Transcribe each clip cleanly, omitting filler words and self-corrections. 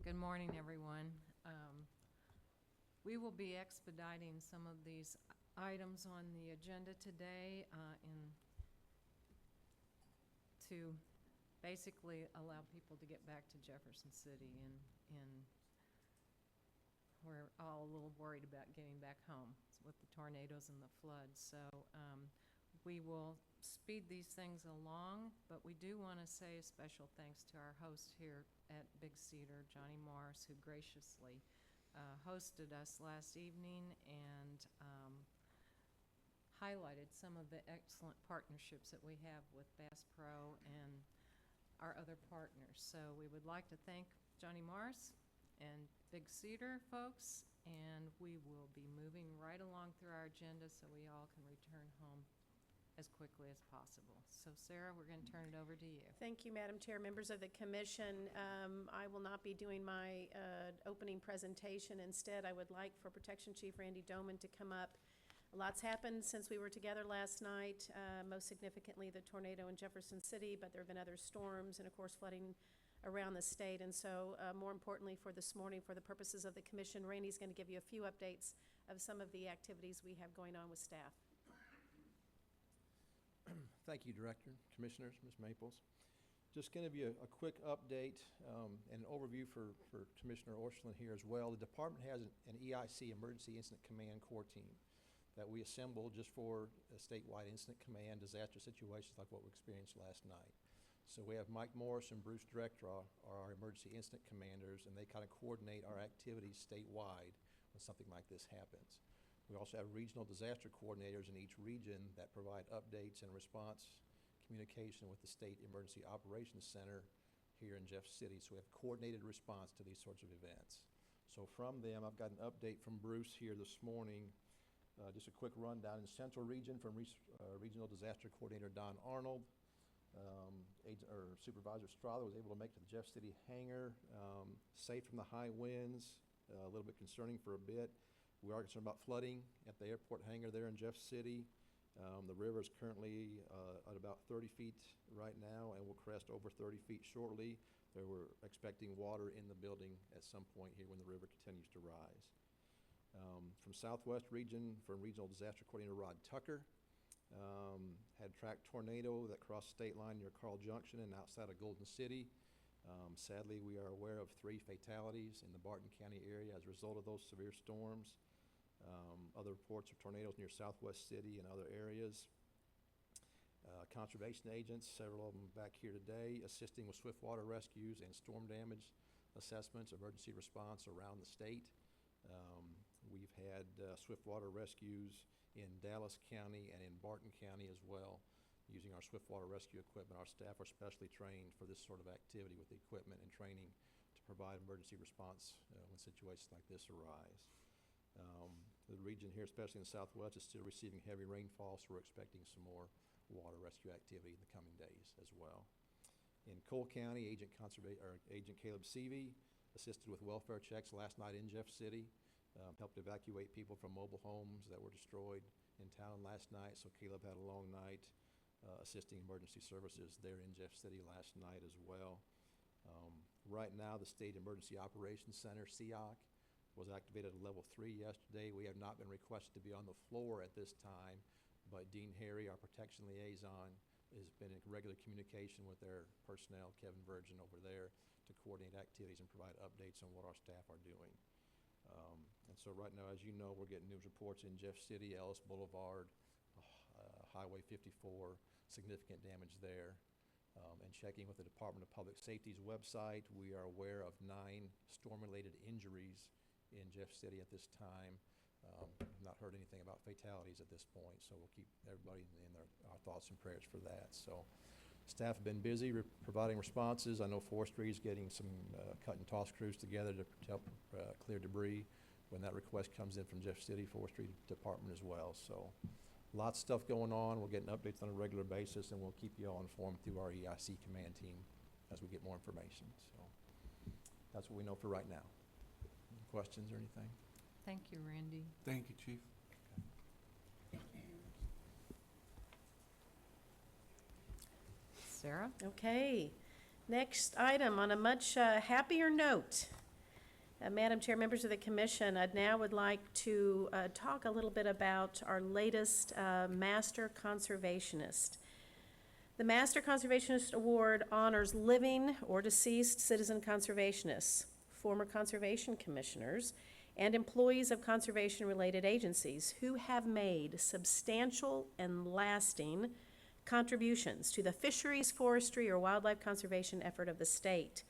Good morning, everyone. We will be expediting some of these items on the agenda today to basically allow people to get back to Jefferson City, and we're all a little worried about getting back home with the tornadoes and the floods. So we will speed these things along, but we do want to say a special thanks to our host here at Big Cedar, Johnny Morris, who graciously hosted us last evening and highlighted some of the excellent partnerships that we have with Bass Pro and our other partners. So we would like to thank Johnny Morris and Big Cedar folks, and we will be moving right along through our agenda so we all can return home as quickly as possible. So Sarah, we're going to turn it over to you. Thank you, Madam Chair, members of the commission. I will not be doing my opening presentation. Instead, I would like for Protection Chief Randy Doman to come up. A lot's happened since we were together last night, most significantly the tornado in Jefferson City, but there have been other storms and, of course, flooding around the state. And so, more importantly for this morning, for the purposes of the commission, Randy's going to give you a few updates of some of the activities we have going on with staff. Thank you, Director, Commissioners, Ms. Maples. Just going to give you a quick update and an overview for Commissioner Orscheln here as well. The department has an EIC, Emergency Incident Command Core team, that we assembled just for a statewide incident command disaster situations like what we experienced last night. So we have Mike Morris and Bruce Director are our emergency incident commanders, and they kind of coordinate our activities statewide when something like this happens. We also have regional disaster coordinators in each region that provide updates and response communication with the State Emergency Operations Center here in Jeff City. So we have coordinated response to these sorts of events. So from them, I've got an update from Bruce here this morning. Just a quick rundown. In Central Region from Regional Disaster Coordinator Don Arnold. Supervisor Strother was able to make it to the Jeff City hangar, safe from the high winds, a little bit concerning for a bit. We are concerned about flooding at the airport hangar there in Jeff City. The river is currently at about 30 feet right now and will crest over 30 feet shortly. We're expecting water in the building at some point here when the river continues to rise. From Southwest Region, from Regional Disaster Coordinator Rod Tucker, had tracked tornado that crossed state line near Carl Junction and outside of Golden City. Sadly, we are aware of 3 fatalities in the Barton County area as a result of those severe storms. Other reports of tornadoes near Southwest City and other areas. Conservation agents, several of them back here today, assisting with swiftwater rescues and storm damage assessments, emergency response around the state. We've had swiftwater rescues in Dallas County and in Barton County as well, using our swiftwater rescue equipment. Our staff are specially trained for this sort of activity with the equipment and training to provide emergency response when situations like this arise. The region here, especially in the Southwest, is still receiving heavy rainfall, so we're expecting some more water rescue activity in the coming days as well. In Cole County, Agent Caleb Seavey assisted with welfare checks last night in Jeff City, helped evacuate people from mobile homes that were destroyed in town last night. So Caleb had a long night assisting emergency services there in Jeff City last night as well. Right now, the State Emergency Operations Center, SEOC, was activated at level 3 yesterday. We have not been requested to be on the floor at this time, but Dean Harry, our protection liaison, has been in regular communication with their personnel, Kevin Virgin over there, to coordinate activities and provide updates on what our staff are doing. And so right now, as you know, we're getting news reports in Jeff City, Ellis Boulevard, Highway 54, significant damage there. And checking with the Department of Public Safety's website, we are aware of 9 storm-related injuries in Jeff City at this time. Not heard anything about fatalities at this point, so we'll keep everybody in our thoughts and prayers for that. So staff have been busy providing responses. I know Forestry is getting some cut and toss crews together to help clear debris when that request comes in from Jeff City Forestry Department as well. So lots of stuff going on. We're getting updates on a regular basis, and we'll keep you all informed through our EIC command team as we get more information. So that's what we know for right now. Any questions or anything? Thank you, Randy. Thank you, Chief. Sarah? Okay. Next item, on a much happier note, Madam Chair, members of the commission, I'd now would like to talk a little bit about our latest Master Conservationist. The Master Conservationist Award honors living or deceased citizen conservationists, former conservation commissioners, and employees of conservation-related agencies who have made substantial and lasting contributions to the fisheries, forestry, or wildlife conservation effort of the state.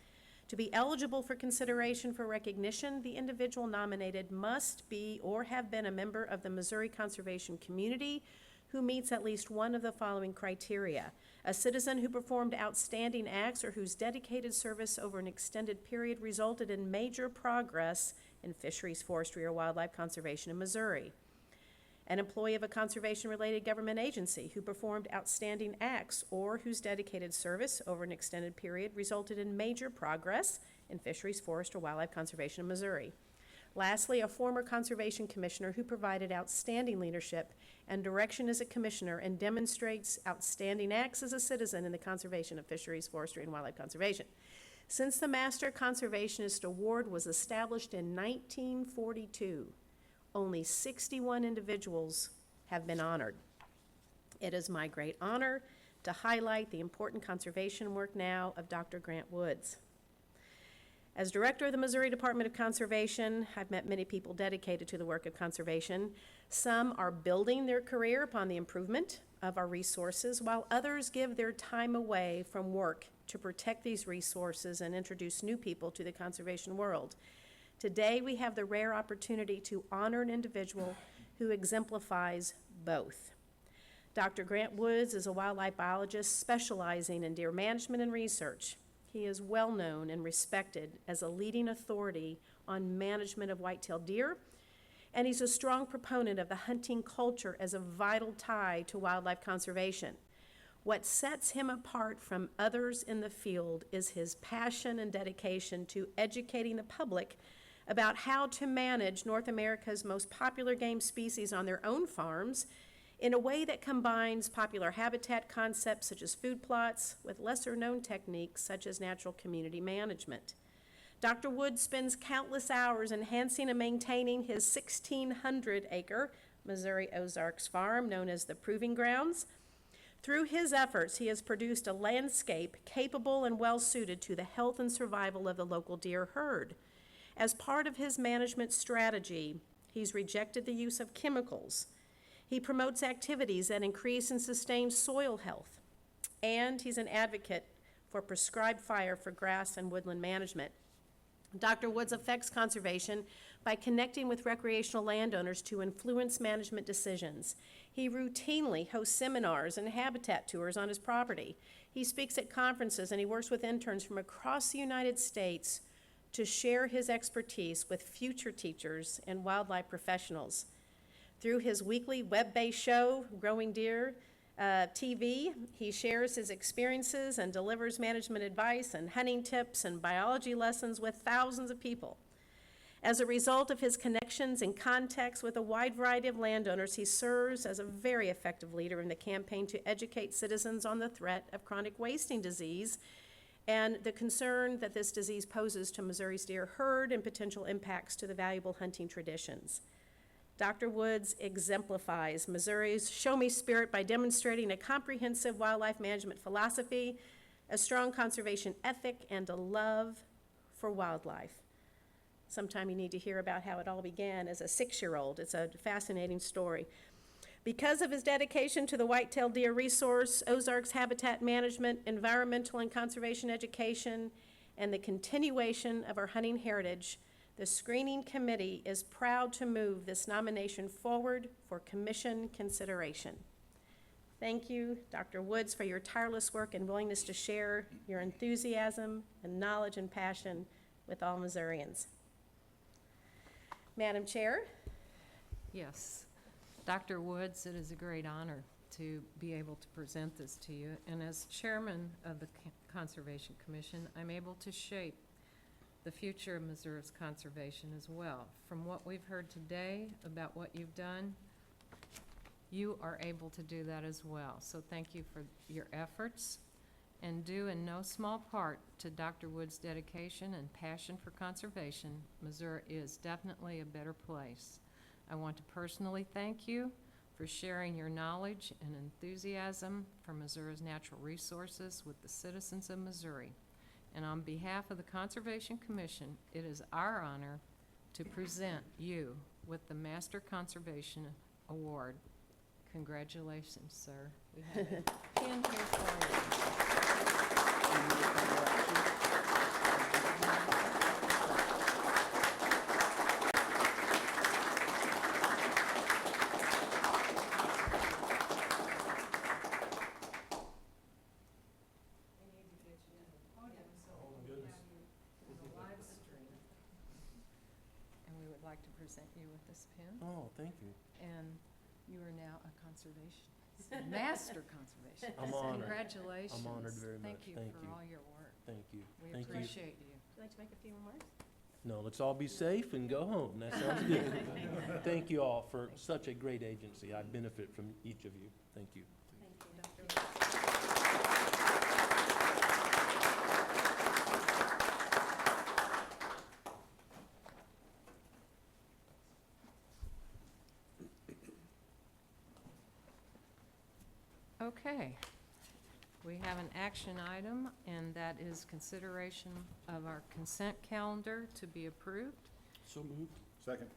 To be eligible for consideration for recognition, the individual nominated must be or have been a member of the Missouri conservation community who meets at least one of the following criteria: a citizen who performed outstanding acts or whose dedicated service over an extended period resulted in major progress in fisheries, forestry, or wildlife conservation in Missouri; an employee of a conservation-related government agency who performed outstanding acts or whose dedicated service over an extended period resulted in major progress in fisheries, forest, or wildlife conservation in Missouri. Lastly, a former conservation commissioner who provided outstanding leadership and direction as a commissioner and demonstrates outstanding acts as a citizen in the conservation of fisheries, forestry, and wildlife conservation. Since the Master Conservationist Award was established in 1942, only 61 individuals have been honored. It is my great honor to highlight the important conservation work now of Dr. Grant Woods. As director of the Missouri Department of Conservation, I've met many people dedicated to the work of conservation. Some are building their career upon the improvement of our resources, while others give their time away from work to protect these resources and introduce new people to the conservation world. Today, we have the rare opportunity to honor an individual who exemplifies both. Dr. Grant Woods is a wildlife biologist specializing in deer management and research. He is well known and respected as a leading authority on management of white-tailed deer, and he's a strong proponent of the hunting culture as a vital tie to wildlife conservation. What sets him apart from others in the field is his passion and dedication to educating the public about how to manage North America's most popular game species on their own farms in a way that combines popular habitat concepts such as food plots with lesser-known techniques such as natural community management. Dr. Wood spends countless hours enhancing and maintaining his 1,600-acre Missouri Ozarks farm known as the Proving Grounds. Through his efforts, he has produced a landscape capable and well-suited to the health and survival of the local deer herd. As part of his management strategy, he's rejected the use of chemicals. He promotes activities that increase and sustain soil health, and he's an advocate for prescribed fire for grass and woodland management. Dr. Woods affects conservation by connecting with recreational landowners to influence management decisions. He routinely hosts seminars and habitat tours on his property. He speaks at conferences, and he works with interns from across the United States to share his expertise with future teachers and wildlife professionals. Through his weekly web-based show, Growing Deer TV, he shares his experiences and delivers management advice and hunting tips and biology lessons with thousands of people. As a result of his connections and contacts with a wide variety of landowners, he serves as a very effective leader in the campaign to educate citizens on the threat of chronic wasting disease and the concern that this disease poses to Missouri's deer herd and potential impacts to the valuable hunting traditions. Dr. Woods exemplifies Missouri's show-me spirit by demonstrating a comprehensive wildlife management philosophy, a strong conservation ethic, and a love for wildlife. Sometime you need to hear about how it all began as a 6-year-old. It's a fascinating story. Because of his dedication to the white-tailed deer resource, Ozarks habitat management, environmental and conservation education, and the continuation of our hunting heritage, the screening committee is proud to move this nomination forward for commission consideration. Thank you, Dr. Woods, for your tireless work and willingness to share your enthusiasm and knowledge and passion with all Missourians. Madam Chair. Yes. Dr. Woods, it is a great honor to be able to present this to you. And as chairman of the Conservation Commission, I'm able to shape the future of Missouri's conservation as well. From what we've heard today about what you've done, you are able to do that as well. So thank you for your efforts and due in no small part to Dr. Wood's dedication and passion for conservation, Missouri is definitely a better place. I want to personally thank you for sharing your knowledge and enthusiasm for Missouri's natural resources with the citizens of Missouri. And on behalf of the Conservation Commission, it is our honor to present you with the Master Conservation Award. Congratulations, sir. We have a pin here for you. And we would like to present you with this pin. Oh, thank you. And you are now a master conservationist. I'm honored. Congratulations. I'm honored very Thank much. you Thank for you. all your work. Thank you. We Thank you. appreciate you. Would you like to make a few remarks? No, let's all be safe and go home. That sounds good. Thank you all for such a great agency. I benefit from each of you. Thank you. Thank you, Dr. Okay. We have an action item, and that is consideration of our consent calendar to be approved. So moved. Second.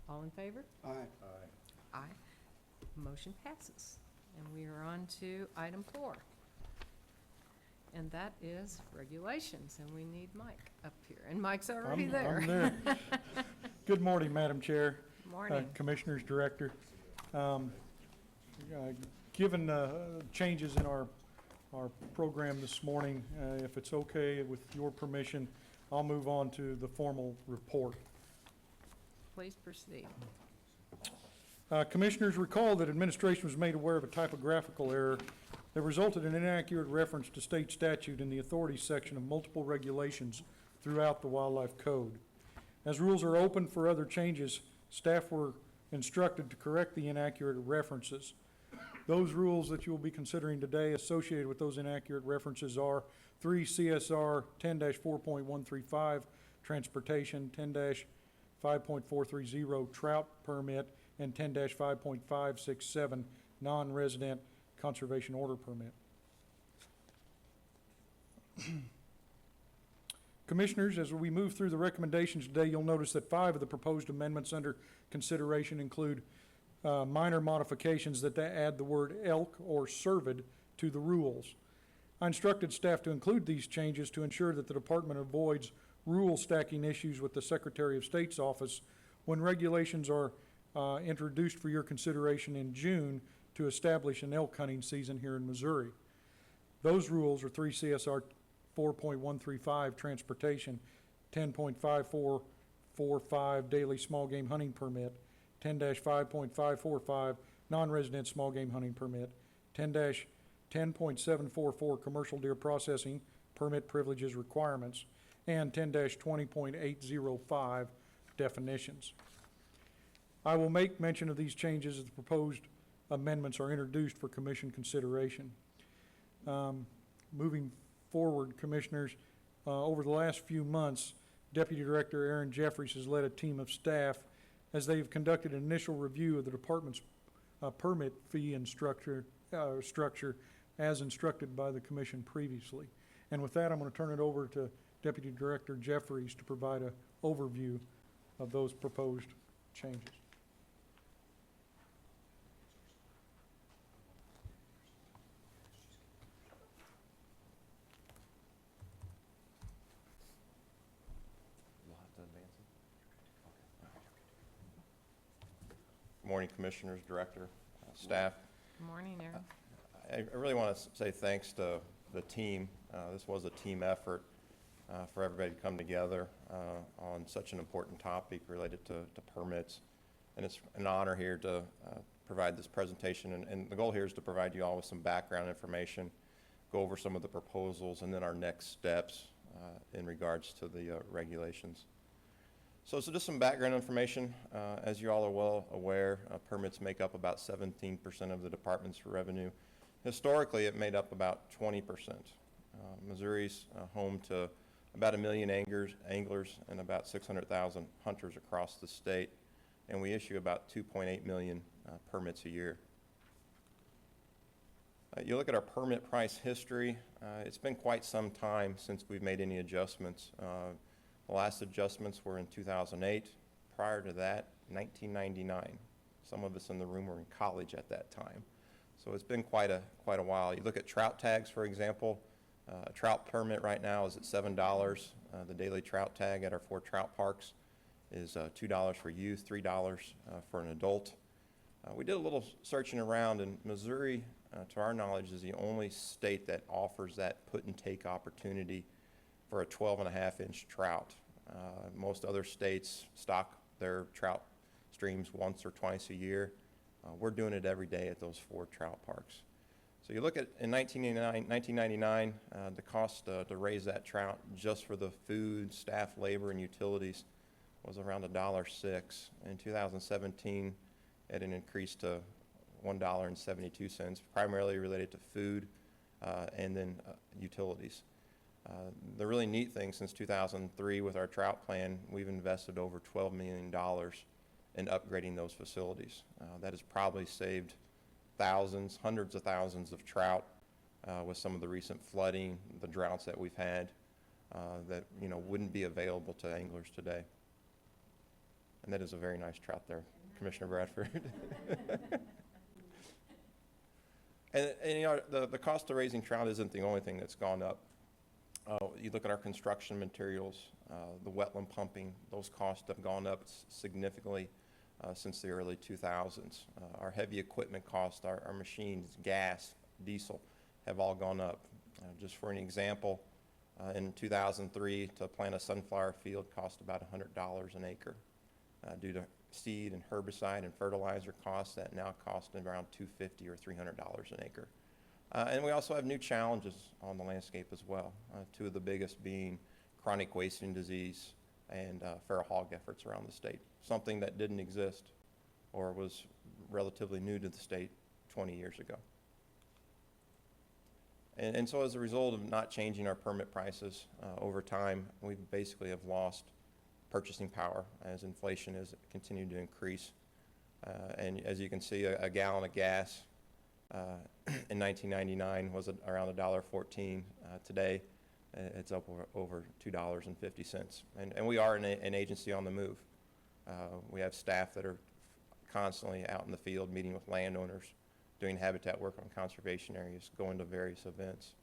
All in favor? Aye. Aye. Motion passes. And we are on to item 4. And that is regulations, and we need Mike up here. And Mike's already there. I'm there. Good morning, Madam Chair, Morning. Commissioners, Director. Given changes in our program this morning, if it's okay with your permission, I'll move on to the formal report. Please proceed. Commissioners, recall that administration was made aware of a typographical error that resulted in inaccurate reference to state statute in the authorities section of multiple regulations throughout the Wildlife Code. As rules are open for other changes, staff were instructed to correct the inaccurate references. Those rules that you will be considering today associated with those inaccurate references are 3 CSR 10-4.135, transportation, 10-5.430, trout permit, and 10-5.567, non-resident conservation order permit. Commissioners, as we move through the recommendations today, you'll notice that 5 of the proposed amendments under consideration include minor modifications that add the word elk or cervid to the rules. I instructed staff to include these changes to ensure that the department avoids rule stacking issues with the Secretary of State's office when regulations are introduced for your consideration in June to establish an elk hunting season here in Missouri. Those rules are 3 CSR 4.135 transportation, 10.5445 daily small game hunting permit, 10-5.545 non-resident small game hunting permit, 10-10.744 commercial deer processing permit privileges requirements, and 10-20.805 definitions. I will make mention of these changes as the proposed amendments are introduced for commission consideration. Moving forward, Commissioners, over the last few months, Deputy Director Aaron Jeffries has led a team of staff as they've conducted an initial review of the department's permit fee and structure as instructed by the commission previously. And with that, I'm going to turn it over to Deputy Director Jeffries to provide an overview of those proposed changes. Good morning, Commissioners, Director, staff. Good morning, Aaron. I really want to say thanks to the team. This was a team effort for everybody to come together on such an important topic related to permits. And it's an honor here to provide this presentation. And the goal here is to provide you all with some background information, go over some of the proposals, and then our next steps in regards to the regulations. So just some background information. As you all are well aware, permits make up about 17% of the department's revenue. Historically, it made up about 20%. Missouri's home to about 1 million anglers and about 600,000 hunters across the state, and we issue about 2.8 million permits a year. You look at our permit price history, it's been quite some time since we've made any adjustments. The last adjustments were in 2008. Prior to that, 1999. Some of us in the room were in college at that time. So it's been quite a while. You look at trout tags, for example. A trout permit right now is at $7. The daily trout tag at our 4 trout parks is $2 for youth, $3 for an adult. We did a little searching around, and Missouri, to our knowledge, is the only state that offers that put-and-take opportunity for a 12.5-inch trout. Most other states stock their trout streams once or twice a year. We're doing it every day at those 4 trout parks. So you look at, in 1999, the cost to raise that trout just for the food, staff, labor, and utilities was around $1.06. In 2017, it had increased to $1.72, primarily related to food and then utilities. The really neat thing, since 2003 with our trout plan, we've invested over $12 million in upgrading those facilities. That has probably saved thousands, hundreds of thousands of trout with some of the recent flooding, the droughts that we've had that wouldn't be available to anglers today. And that is a very nice trout there, Commissioner Bradford. And the cost of raising trout isn't the only thing that's gone up. You look at our construction materials, the wetland pumping, those costs have gone up significantly since the early 2000s. Our heavy equipment costs, our machines, gas, diesel, have all gone up. Just for an example, in 2003, to plant a sunflower field cost about $100 an acre. Due to seed and herbicide and fertilizer costs, that now cost around $250 or $300 an acre. And we also have new challenges on the landscape as well, 2 of the biggest being chronic wasting disease and feral hog efforts around the state, something that didn't exist or was relatively new to the state 20 years ago. And so as a result of not changing our permit prices over time, we basically have lost purchasing power as inflation has continued to increase. And as you can see, a gallon of gas in 1999 was around $1.14. Today, it's up over $2.50. And we are an agency on the move. We have staff that are constantly out in the field meeting with landowners, doing habitat work on conservation areas, going to various events.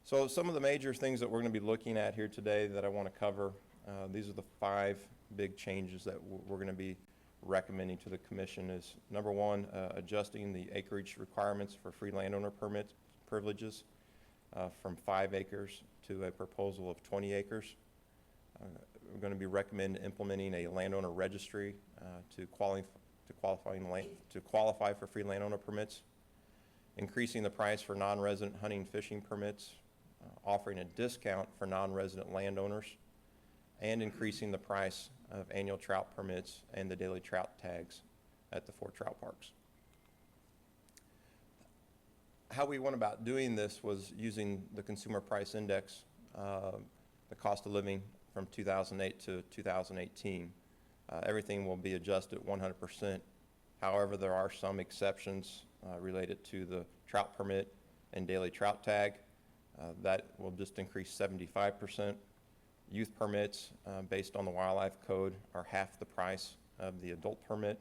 So some of the major things that we're going to be looking at here today that I want to cover, these are the 5 big changes that we're going to be recommending to the commission. Is number 1, adjusting the acreage requirements for free landowner permit privileges from 5 acres to a proposal of 20 acres. We're going to be recommending implementing a landowner registry to qualify for free landowner permits, increasing the price for non-resident hunting and fishing permits, offering a discount for non-resident landowners, and increasing the price of annual trout permits and the daily trout tags at the 4 trout parks. How we went about doing this was using the Consumer Price Index, the cost of living from 2008 to 2018. Everything will be adjusted 100%. However, there are some exceptions related to the trout permit and daily trout tag. That will just increase 75%. Youth permits, based on the wildlife code, are half the price of the adult permit.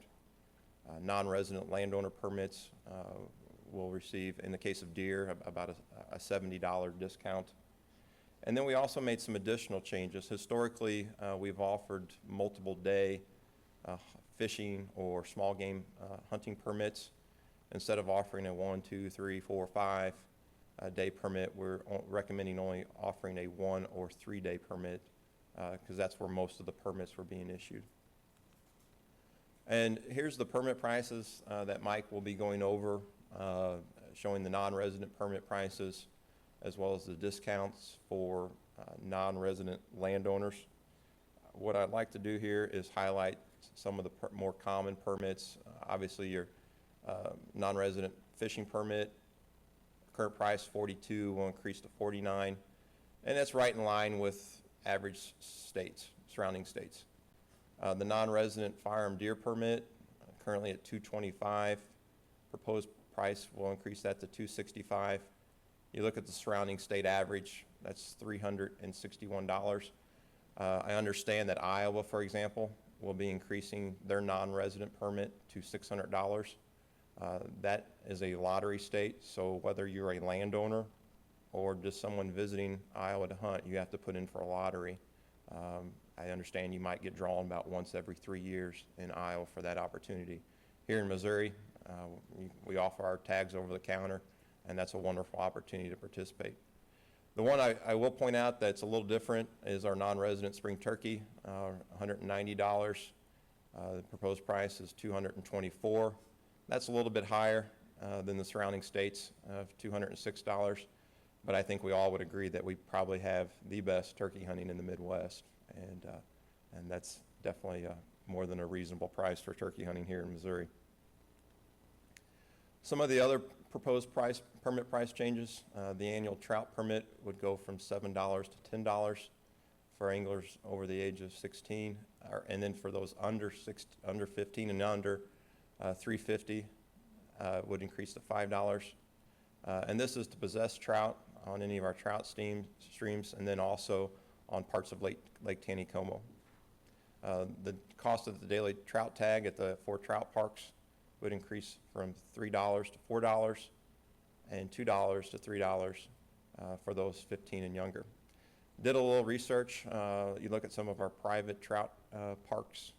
Non-resident landowner permits will receive, in the case of deer, about a $70 discount. And then we also made some additional changes. Historically, we've offered multiple day fishing or small game hunting permits. Instead of offering a 1, 2, 3, 4, 5 day permit, we're recommending only offering a 1 or 3 day permit because that's where most of the permits were being issued. And here's the permit prices that Mike will be going over, showing the non-resident permit prices as well as the discounts for non-resident landowners. What I'd like to do here is highlight some of the more common permits. Obviously, your non-resident fishing permit, current price 42, will increase to 49, and that's right in line with average states, surrounding states. The non-resident firearm deer permit, currently at 225, proposed price will increase that to 265. You look at the surrounding state average, that's $361. I understand that Iowa, for example, will be increasing their non-resident permit to $600. That is a lottery state, so whether you're a landowner or just someone visiting Iowa to hunt, you have to put in for a lottery. I understand you might get drawn about once every 3 years in Iowa for that opportunity. Here in Missouri, we offer our tags over the counter, and that's a wonderful opportunity to participate. The one I will point out that's a little different is our non-resident spring turkey, $190. The proposed price is $224. That's a little bit higher than the surrounding states of $206, but I think we all would agree that we probably have the best turkey hunting in the Midwest, and that's definitely more than a reasonable price for turkey hunting here in Missouri. Some of the other proposed permit price changes, the annual trout permit would go from $7 to $10 for anglers over the age of 16, and then for those under 15 and under, $350 would increase to $5. And this is to possess trout on any of our trout streams, and then also on parts of Lake Taneycomo. The cost of the daily trout tag at the 4 trout parks would increase from $3 to $4 and $2 to $3 for those 15 and younger. Did a little research. You look at some of our private trout parks,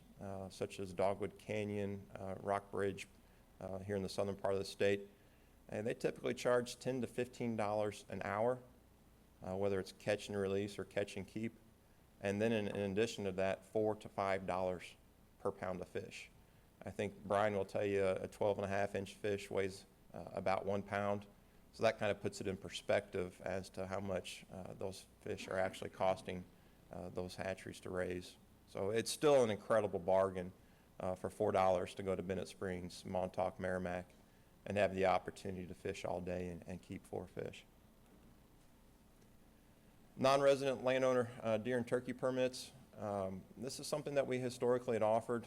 such as Dogwood Canyon, Rock Bridge, here in the southern part of the state, and they typically charge $10 to $15 an hour, whether it's catch and release or catch and keep, and then in addition to that, $4 to $5 per pound of fish. I think Brian will tell you a 12.5-inch fish weighs about 1 pound, so that kind of puts it in perspective as to how much those fish are actually costing those hatcheries to raise. So it's still an incredible bargain for $4 to go to Bennett Springs, Montauk, Merrimack, and have the opportunity to fish all day and keep 4 fish. Non-resident landowner deer and turkey permits. This is something that we historically had offered,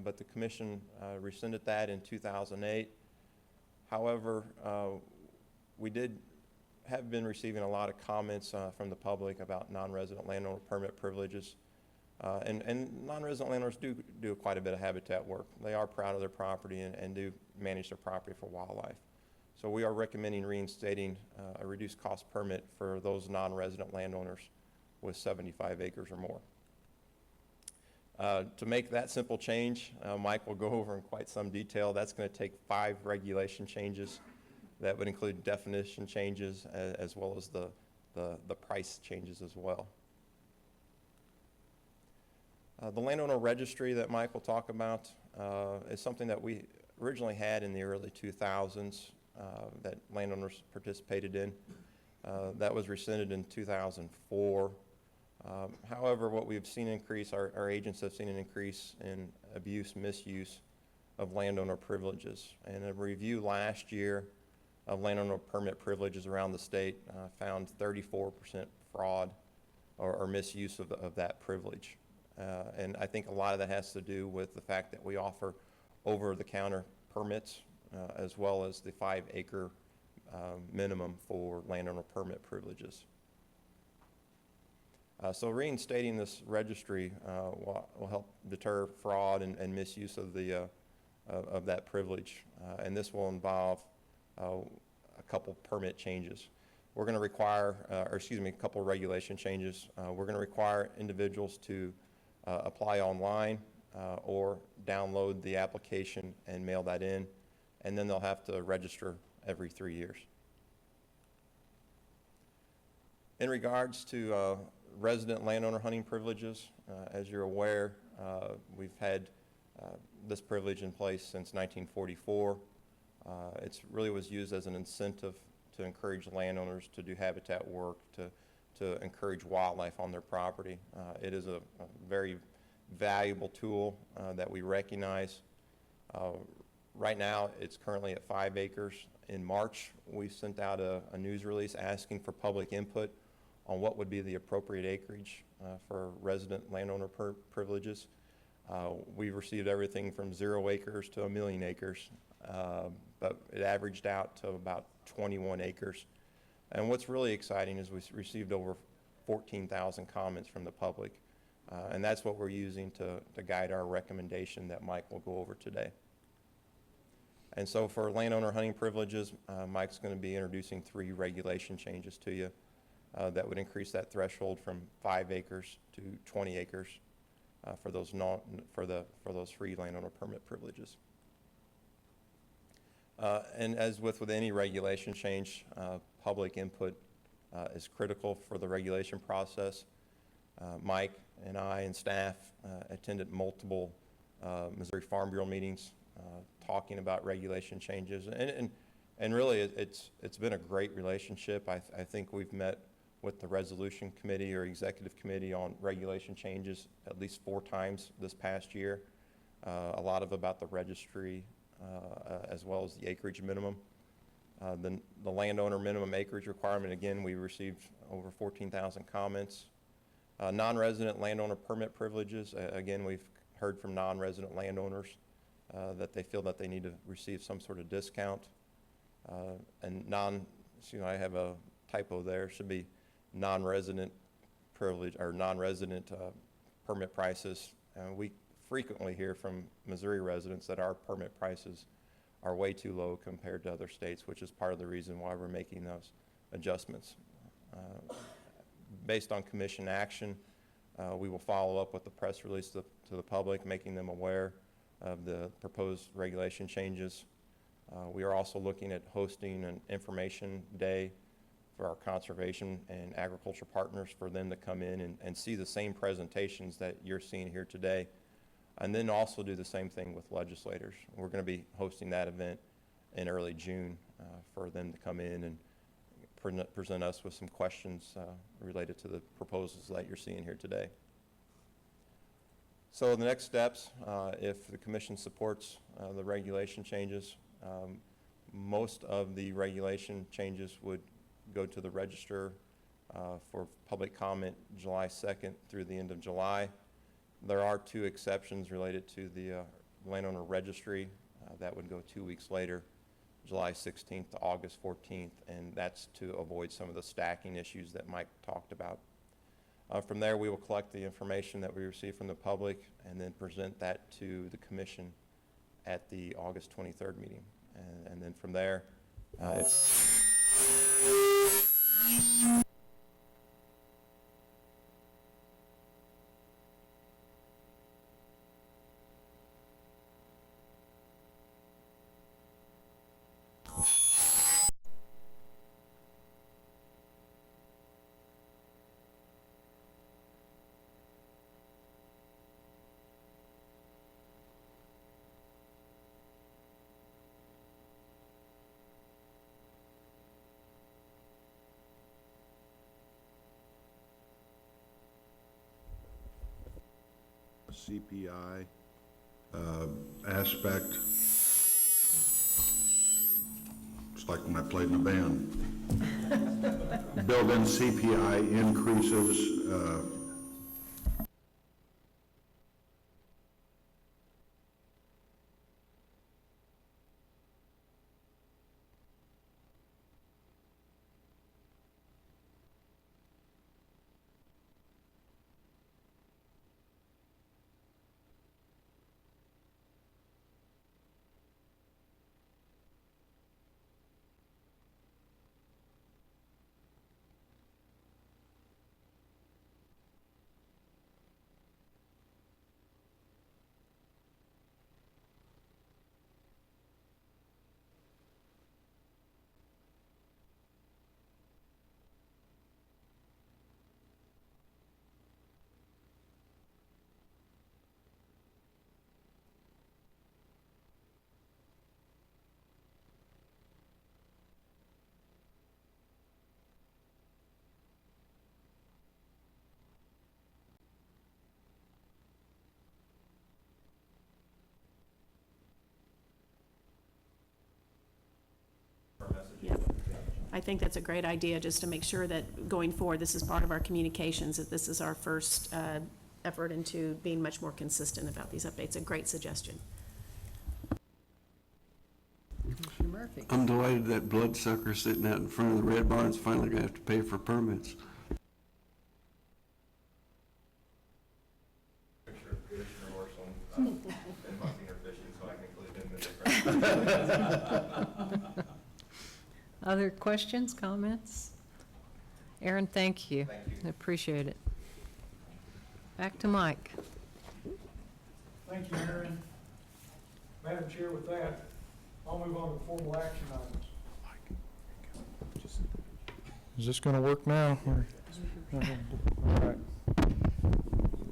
but the commission rescinded that in 2008. However, we have been receiving a lot of comments from the public about non-resident landowner permit privileges. And non-resident landowners do quite a bit of habitat work. They are proud of their property and do manage their property for wildlife. So we are recommending reinstating a reduced cost permit for those non-resident landowners with 75 acres or more. To make that simple change, Mike will go over in quite some detail. That's going to take 5 regulation changes. That would include definition changes as well as the price changes as well. The landowner registry that Mike will talk about is something that we originally had in the early 2000s that landowners participated in. That was rescinded in 2004. However, what we've seen increase, our agents have seen an increase in abuse, misuse of landowner privileges. And a review last year of landowner permit privileges around the state found 34% fraud or misuse of that privilege. And I think a lot of that has to do with the fact that we offer over-the-counter permits as well as the 5-acre minimum for landowner permit privileges. So reinstating this registry will help deter fraud and misuse of that privilege, and this will involve a couple permit changes. We're going to require, a couple regulation changes. We're going to require individuals to apply online or download the application and mail that in, and then they'll have to register every 3 years. In regards to resident landowner hunting privileges, as you're aware, we've had this privilege in place since 1944. It really was used as an incentive to encourage landowners to do habitat work, to encourage wildlife on their property. It is a very valuable tool that we recognize. Right now, it's currently at 5 acres, In March, we sent out a news release asking for public input on what would be the appropriate acreage for resident landowner privileges. We've received everything from 0 acres to 1 million acres, but it averaged out to about 21 acres. And what's really exciting is we received over 14,000 comments from the public, and that's what we're using to guide our recommendation that Mike will go over today. And so for landowner hunting privileges, Mike's going to be introducing 3 regulation changes to you that would increase that threshold from 5 acres to 20 acres for those free landowner permit privileges. And as with any regulation change, public input is critical for the regulation process. Mike and I and staff attended multiple Missouri Farm Bureau meetings talking about regulation changes, and really it's been a great relationship. I think we've met with the resolution committee or executive committee on regulation changes at least 4 times this past year. A lot about the registry as well as the acreage minimum. The landowner minimum acreage requirement, again, we received over 14,000 comments. Non-resident landowner permit privileges, again, we've heard from non-resident landowners that they feel that they need to receive some sort of discount. I have a typo there, it should be non-resident privilege or non-resident permit prices. We frequently hear from Missouri residents that our permit prices are way too low compared to other states, which is part of the reason why we're making those adjustments. Based on commission action, we will follow up with the press release to the public, making them aware of the proposed regulation changes. We are also looking at hosting an information day for our conservation and agriculture partners, for them to come in and see the same presentations that you're seeing here today, and then also do the same thing with legislators. We're going to be hosting that event in early June for them to come in and present us with some questions related to the proposals that you're seeing here today. So the next steps, if the commission supports the regulation changes, most of the regulation changes would go to the register for public comment July 2nd through the end of July. There are 2 exceptions related to the landowner registry that would go 2 weeks later, July 16th to August 14th, and that's to avoid some of the stacking issues that Mike talked about. From there, we will collect the information that we receive from the public and then present that to the commission at the August 23rd meeting. And then from there, CPI aspect. It's like when I played in a band. Built-in CPI increases. I think that's a great idea, just to make sure that going forward, this is part of our communications, that this is our first effort into being much more consistent about these updates. A great suggestion. Commissioner Murphy. I'm delighted that bloodsucker sitting out in front of the Red Barn's finally gonna have to pay for permits. Picture of Commissioner Orson, been hunting or fishing, so I can include him in the discussion. Other questions, comments? Aaron, thank you. Thank you. I appreciate it. Back to Mike. Thank you, Aaron. Madam Chair, with that, I'll move on to formal action items. Is this gonna work now? or- All right.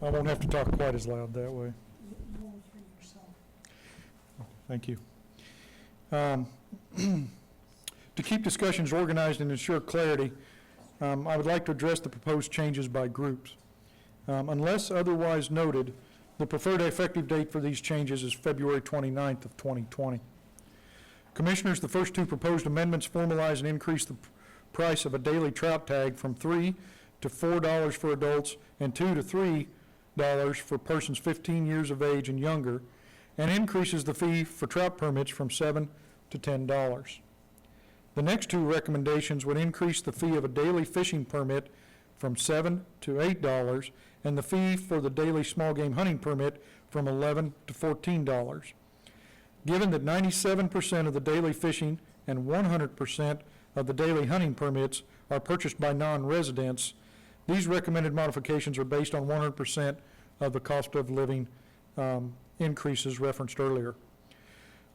I won't have to talk quite as loud that way. Thank you. To keep discussions organized and ensure clarity, I would like to address the proposed changes by groups. Unless otherwise noted, the preferred effective date for these changes is February 29th of 2020. Commissioners, the first two proposed amendments formalize and increase the price of a daily trout tag from $3 to $4 for adults and $2 to $3 for persons 15 years of age and younger, and increases the fee for trout permits from $7 to $10. The next two recommendations would increase the fee of a daily fishing permit from $7 to $8, and the fee for the daily small game hunting permit from $11 to $14. Given that 97% of the daily fishing and 100% of the daily hunting permits are purchased by non-residents, these recommended modifications are based on 100% of the cost of living increases referenced earlier.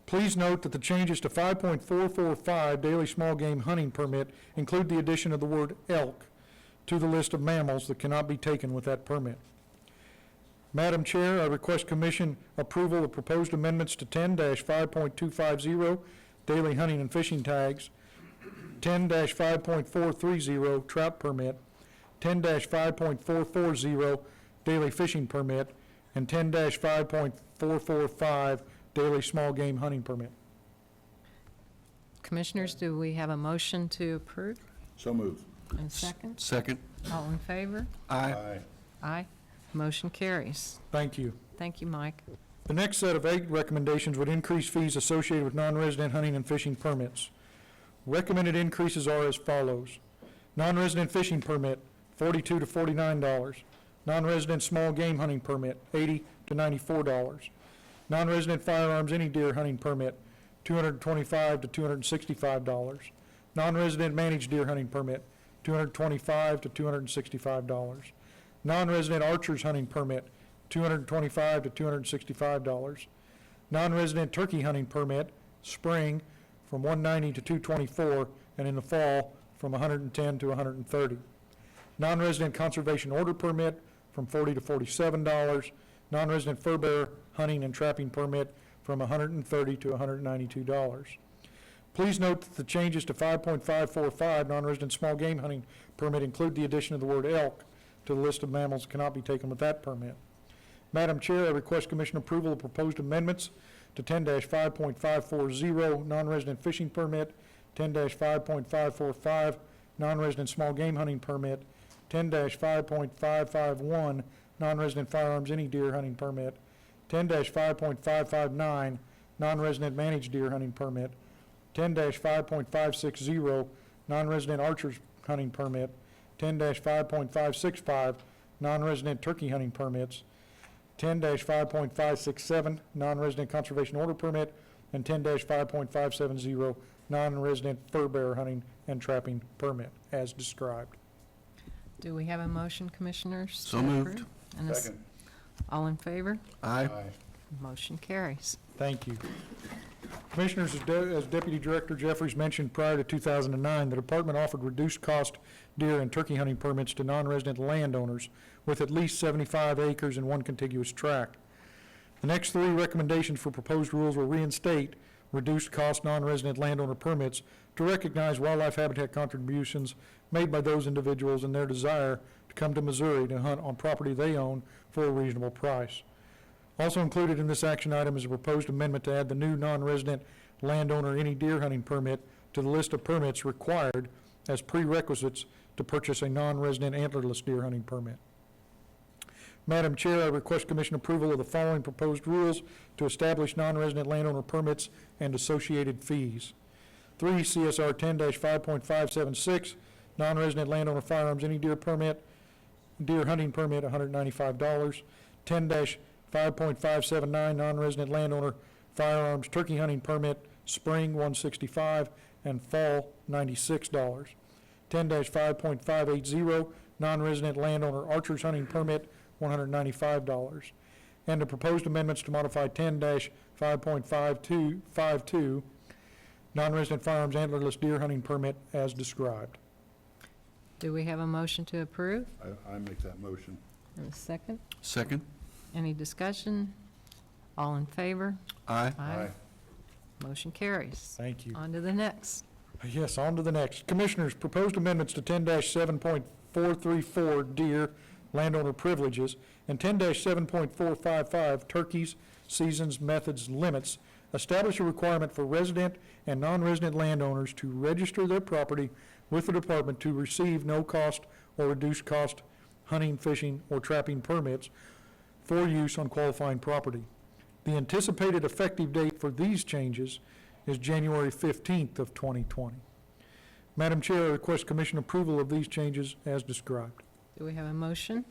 Please note that the changes to 5.445 daily small game hunting permit include the addition of the word elk to the list of mammals that cannot be taken with that permit. Madam Chair, I request Commission approval of proposed amendments to 10-5.250 daily hunting and fishing tags, 10-5.430 trout permit, 10-5.440 daily fishing permit, and 10-5.445 daily small game hunting permit. Commissioners, do we have a motion to approve? So moved. And a second? Second? All in favor? Aye. Aye. Motion carries. Thank you. Thank you, Mike. The next set of 8 recommendations would increase fees associated with non-resident hunting and fishing permits. Recommended increases are as follows. Non-resident fishing permit, $42 to $49. Non-resident small game hunting permit, $80 to $94. Non-resident firearms any deer hunting permit, $225 to $265. Non-resident managed deer hunting permit, $225 to $265. Non-resident archers hunting permit, $225 to $265. Non-resident turkey hunting permit, spring, from $190 to $224, and in the fall, from $110 to $130. Non-resident conservation order permit, from $40 to $47. Non-resident fur bear hunting and trapping permit, from $130 to $192. Please note that the changes to 5.545 non-resident small game hunting permit include the addition of the word elk to the list of mammals that cannot be taken with that permit. Madam Chair, I request Commission approval of proposed amendments to 10-5.540 non-resident fishing permit, 10-5.545 non-resident small game hunting permit, 10-5.551 non-resident firearms any deer hunting permit, 10-5.559 non-resident managed deer hunting permit, 10-5.560 non-resident archers hunting permit, 10-5.565 non-resident turkey hunting permits, 10-5.567 non-resident conservation order permit, and 10-5.570 non-resident fur bear hunting and trapping permit, as described. Do we have a motion, Commissioners? So to moved. approve? And a s- all in favor? Aye. Motion carries. Thank you. Commissioners, as Deputy Director Jeffries mentioned, prior to 2009, the department offered reduced-cost deer and turkey hunting permits to non-resident landowners with at least 75 acres and one contiguous tract. The next 3 recommendations for proposed rules will reinstate reduced-cost non-resident landowner permits to recognize wildlife habitat contributions made by those individuals and their desire to come to Missouri to hunt on property they own for a reasonable price. Also included in this action item is a proposed amendment to add the new non-resident landowner any deer hunting permit to the list of permits required as prerequisites to purchase a non-resident antlerless deer hunting permit. Madam Chair, I request Commission approval of the following proposed rules to establish non-resident landowner permits and associated fees. 3 CSR 10-5.576, non-resident landowner firearms, any deer hunting permit, $195. 10-5.579, non-resident landowner firearms, turkey hunting permit, spring, $165, and fall, $96. 10-5.580, non-resident landowner archers hunting permit, $195. And the proposed amendments to modify 10-5.552, non-resident firearms antlerless deer hunting permit as described. Do we have a motion to approve? I make that motion. And a second? Second? Any discussion? All in favor? Aye. Motion carries. Thank you. On to the next. Yes, on to the next. Commissioners, proposed amendments to 10-7.434 deer landowner privileges and 10-7.455 turkeys, seasons, methods, limits establish a requirement for resident and non-resident landowners to register their property with the department to receive no-cost or reduced-cost hunting, fishing, or trapping permits for use on qualifying property. The anticipated effective date for these changes is January 15th of 2020. Madam Chair, I request Commission approval of these changes as described. Do we have a motion?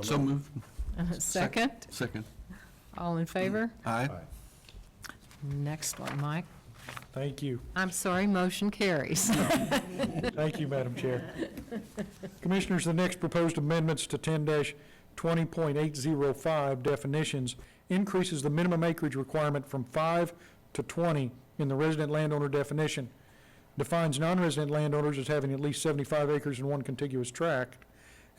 So moved. And a second? Second. All in favor? Aye. Next one, Mike. Thank you. I'm sorry, motion carries. Thank you, Madam Chair. Commissioners, the next proposed amendments to 10-20.805 definitions increases the minimum acreage requirement from 5 to 20 in the resident landowner definition, defines non-resident landowners as having at least 75 acres in one contiguous tract,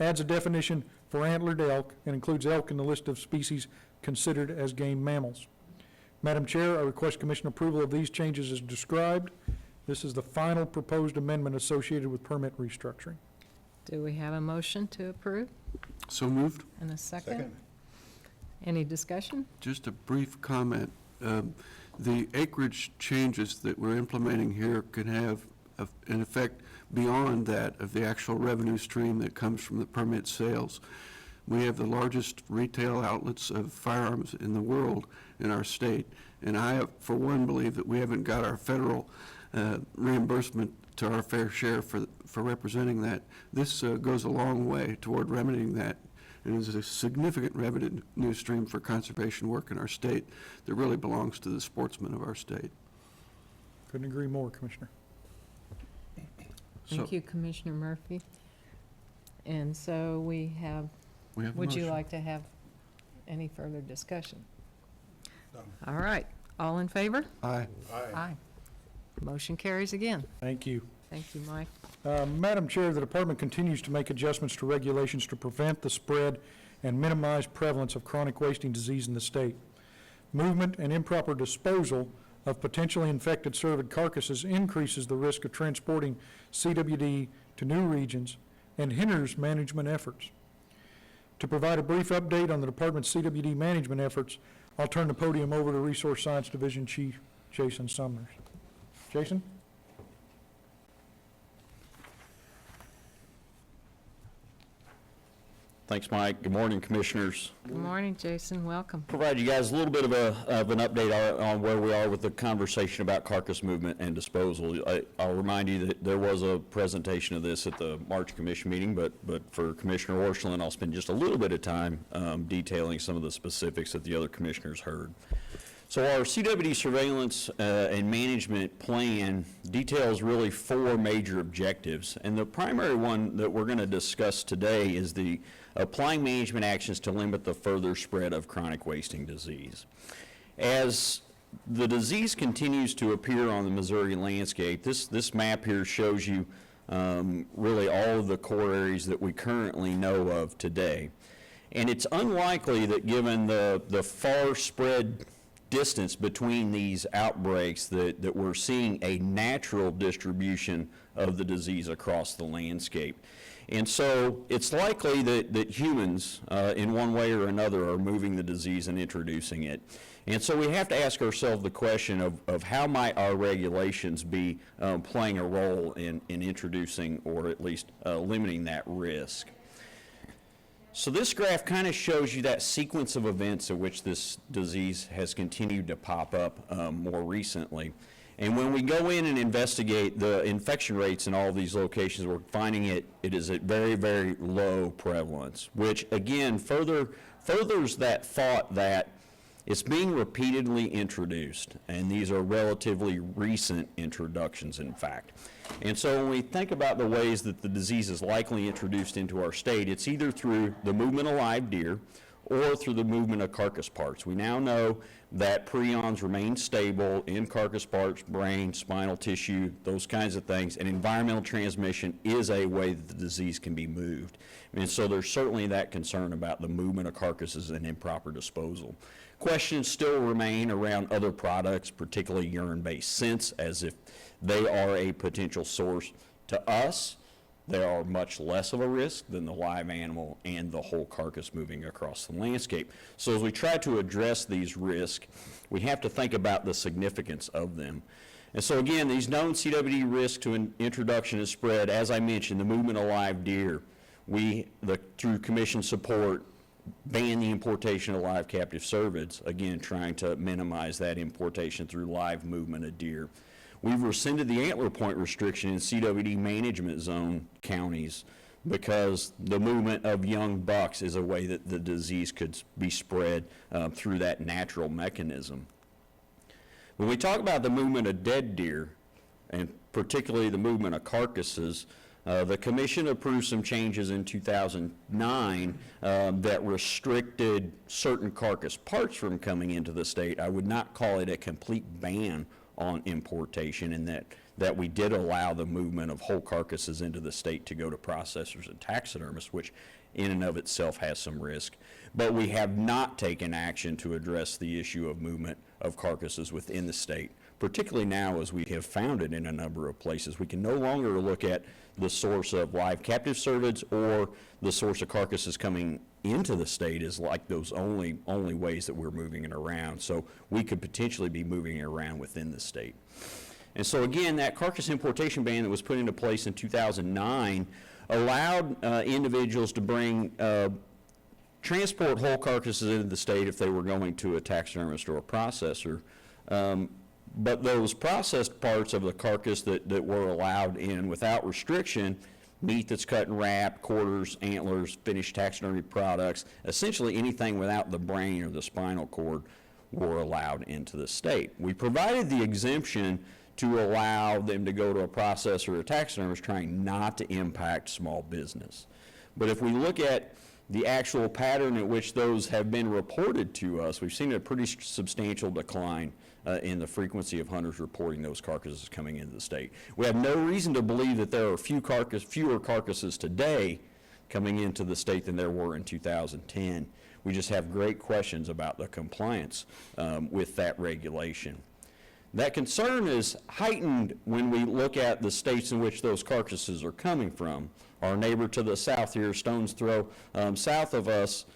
adds a definition for antlered elk, and includes elk in the list of species considered as game mammals. Madam Chair, I request Commission approval of these changes as described. This is the final proposed amendment associated with permit restructuring. Do we have a motion to approve? So moved. And a second? Any discussion? Just a brief comment. The acreage changes that we're implementing here can have an effect beyond that of the actual revenue stream that comes from the permit sales. We have the largest retail outlets of firearms in the world in our state, and I, for one, believe that we haven't got our federal reimbursement to our fair share for representing that. This goes a long way toward remedying that. It is a significant revenue stream for conservation work in our state that really belongs to the sportsmen of our state. Couldn't agree more, Commissioner. Thank you, Commissioner Murphy. And so we have, We have a would you motion. like to have any further discussion? All right, all in favor? Aye. Aye. Motion carries again. Thank you. Thank you, Mike. Madam Chair, the department continues to make adjustments to regulations to prevent the spread and minimize prevalence of chronic wasting disease in the state. Movement and improper disposal of potentially infected cervid carcasses increases the risk of transporting CWD to new regions and hinders management efforts. To provide a brief update on the department's CWD management efforts, I'll turn the podium over to Resource Science Division Chief Jason Sumners. Jason? Thanks, Mike. Good morning, Commissioners. Good morning, Jason. Welcome. Provide you guys a little bit of an update on where we are with the conversation about carcass movement and disposal. I'll remind you that there was a presentation of this at the March Commission meeting, but for Commissioner Orscheln, I'll spend just a little bit of time detailing some of the specifics that the other commissioners heard. So our CWD surveillance and management plan details really 4 major objectives, and the primary one that we're going to discuss today is the applying management actions to limit the further spread of chronic wasting disease. As the disease continues to appear on the Missouri landscape, this map here shows you really all of the core areas that we currently know of today. And it's unlikely that given the far spread distance between these outbreaks that we're seeing a natural distribution of the disease across the landscape. And so it's likely that humans, in one way or another, are moving the disease and introducing it. And so we have to ask ourselves the question of how might our regulations be playing a role in introducing or at least limiting that risk. So this graph kind of shows you that sequence of events in which this disease has continued to pop up more recently. And when we go in and investigate the infection rates in all of these locations, we're finding it is at very, very low prevalence, which again furthers that thought that it's being repeatedly introduced, and these are relatively recent introductions, in fact. And so when we think about the ways that the disease is likely introduced into our state, it's either through the movement of live deer or through the movement of carcass parts. We now know that prions remain stable in carcass parts, brain, spinal tissue, those kinds of things, and environmental transmission is a way that the disease can be moved. And so there's certainly that concern about the movement of carcasses and improper disposal. Questions still remain around other products, particularly urine-based scents, as if they are a potential source. To us, they are much less of a risk than the live animal and the whole carcass moving across the landscape. So as we try to address these risks, we have to think about the significance of them. And so again, these known CWD risks to an introduction and spread, as I mentioned, the movement of live deer, through commission support, ban the importation of live captive cervids, again, trying to minimize that importation through live movement of deer. We've rescinded the antler point restriction in CWD management zone counties because the movement of young bucks is a way that the disease could be spread through that natural mechanism. When we talk about the movement of dead deer, and particularly the movement of carcasses, the commission approved some changes in 2009 that restricted certain carcass parts from coming into the state. I would not call it a complete ban on importation, in that we did allow the movement of whole carcasses into the state to go to processors and taxidermists, which in and of itself has some risk. But we have not taken action to address the issue of movement of carcasses within the state, particularly now as we have found it in a number of places. We can no longer look at the source of live captive cervids or the source of carcasses coming into the state as like those only ways that we're moving it around. So we could potentially be moving it around within the state. And so again, that carcass importation ban that was put into place in 2009 allowed individuals to transport whole carcasses into the state if they were going to a taxidermist or a processor. But those processed parts of the carcass that were allowed in without restriction, meat that's cut and wrapped, quarters, antlers, finished taxidermy products, essentially anything without the brain or the spinal cord were allowed into the state. We provided the exemption to allow them to go to a processor or a taxidermist, trying not to impact small business. But if we look at the actual pattern at which those have been reported to us, we've seen a pretty substantial decline in the frequency of hunters reporting those carcasses coming into the state. We have no reason to believe that there are fewer carcasses today coming into the state than there were in 2010. We just have great questions about the compliance with that regulation. That concern is heightened when we look at the states in which those carcasses are coming from. Our neighbor to the south here, Stone's Throw, south of us,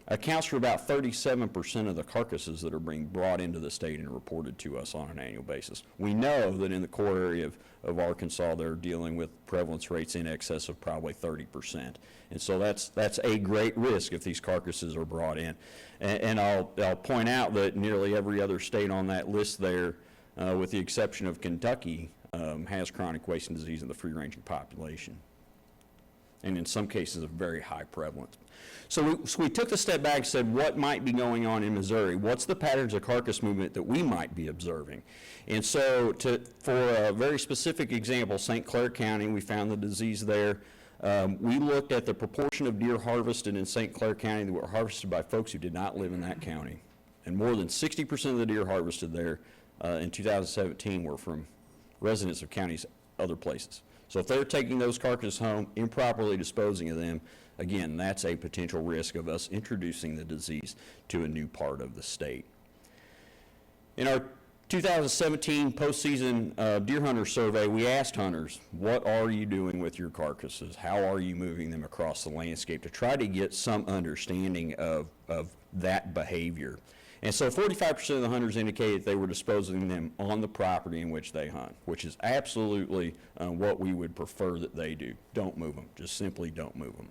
accounts for about 37% of the carcasses that are being brought into the state and reported to us on an annual basis. We know that in the core area of Arkansas, they're dealing with prevalence rates in excess of probably 30%. And so that's a great risk if these carcasses are brought in. And I'll point out that nearly every other state on that list there, with the exception of Kentucky, has chronic wasting disease in the free-ranging population, and in some cases a very high prevalence. So we took a step back and said, what might be going on in Missouri? What's the patterns of carcass movement that we might be observing? And so for a very specific example, St. Clair County, we found the disease there. We looked at the proportion of deer harvested in St. Clair County that were harvested by folks who did not live in that county. And more than 60% of the deer harvested there in 2017 were from residents of counties other places. So if they're taking those carcasses home, improperly disposing of them, again, that's a potential risk of us introducing the disease to a new part of the state. In our 2017 postseason deer hunter survey, we asked hunters, what are you doing with your carcasses? How are you moving them across the landscape to try to get some understanding of that behavior? And so 45% of the hunters indicated they were disposing them on the property in which they hunt, which is absolutely what we would prefer that they do. Don't move them, just simply don't move them.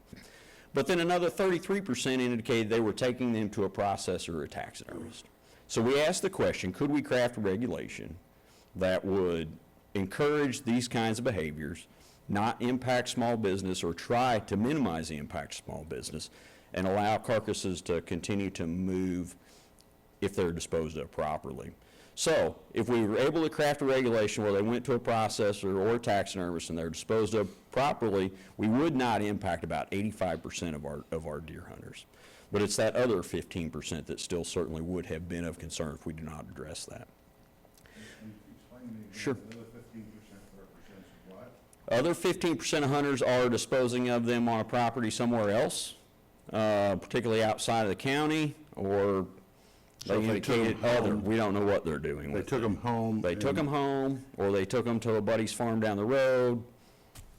But then another 33% indicated they were taking them to a processor or a taxidermist. So we asked the question, could we craft a regulation that would encourage these kinds of behaviors, not impact small business or try to minimize the impact of small business, and allow carcasses to continue to move if they're disposed of properly? So if we were able to craft a regulation where they went to a processor or a taxidermist and they're disposed of properly, we would not impact about 85% of our deer hunters. But it's that other 15% that still certainly would have been of concern if we do not address that. Sure. Other 15% of hunters are disposing of them on a property somewhere else, particularly outside of the county, or So they if they took 'em indicated other. home- We don't know what they're doing They with took it. them home. They took and- them home, or they took them to a buddy's farm down the road.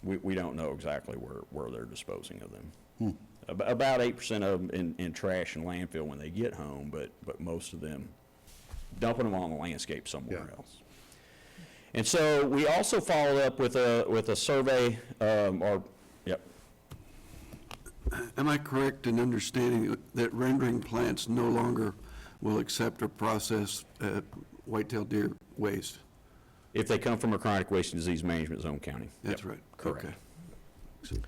We don't know exactly where they're disposing of them. About 8% of them in trash and landfill when they get home, but most of them dumping them on the landscape somewhere Yeah. else. And so we also followed up with a survey, yep. Am I correct in understanding that rendering plants no longer will accept or process whitetail deer waste? If they come from a chronic waste and disease management zone county. That's Yep, right. correct. Okay.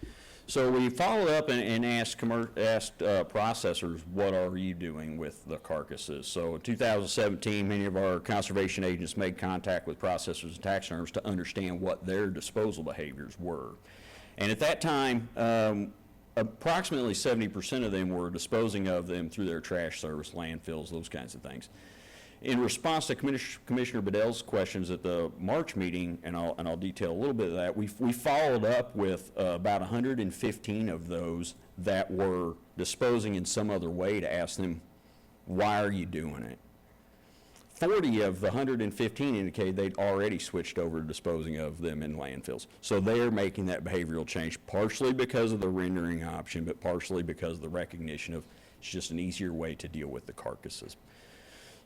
So we followed up and asked processors, what are you doing with the carcasses? So in 2017, many of our conservation agents made contact with processors and taxidermists to understand what their disposal behaviors were. And at that time, approximately 70% of them were disposing of them through their trash service, landfills, those kinds of things. In response to Commissioner Bedell's questions at the March meeting, and I'll detail a little bit of that, we followed up with about 115 of those that were disposing in some other way to ask them, why are you doing it? 40 of the 115 indicated they'd already switched over to disposing of them in landfills. So they're making that behavioral change, partially because of the rendering option, but partially because of the recognition of it's just an easier way to deal with the carcasses.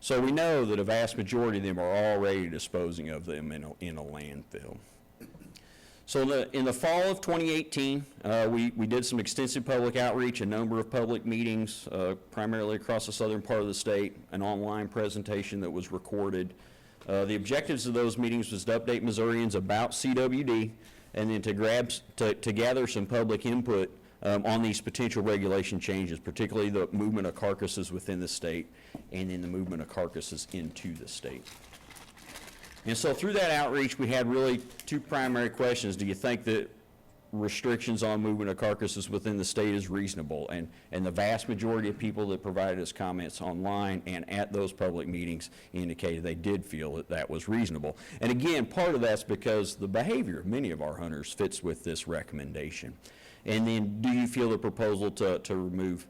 So we know that a vast majority of them are already disposing of them in a landfill. So in the fall of 2018, we did some extensive public outreach, a number of public meetings, primarily across the southern part of the state, an online presentation that was recorded. The objectives of those meetings was to update Missourians about CWD and then to gather some public input on these potential regulation changes, particularly the movement of carcasses within the state and then the movement of carcasses into the state. And so through that outreach, we had really two primary questions. Do you think that restrictions on movement of carcasses within the state is reasonable? And the vast majority of people that provided us comments online and at those public meetings indicated they did feel that that was reasonable. And again, part of that's because the behavior of many of our hunters fits with this recommendation. And then, do you feel the proposal to remove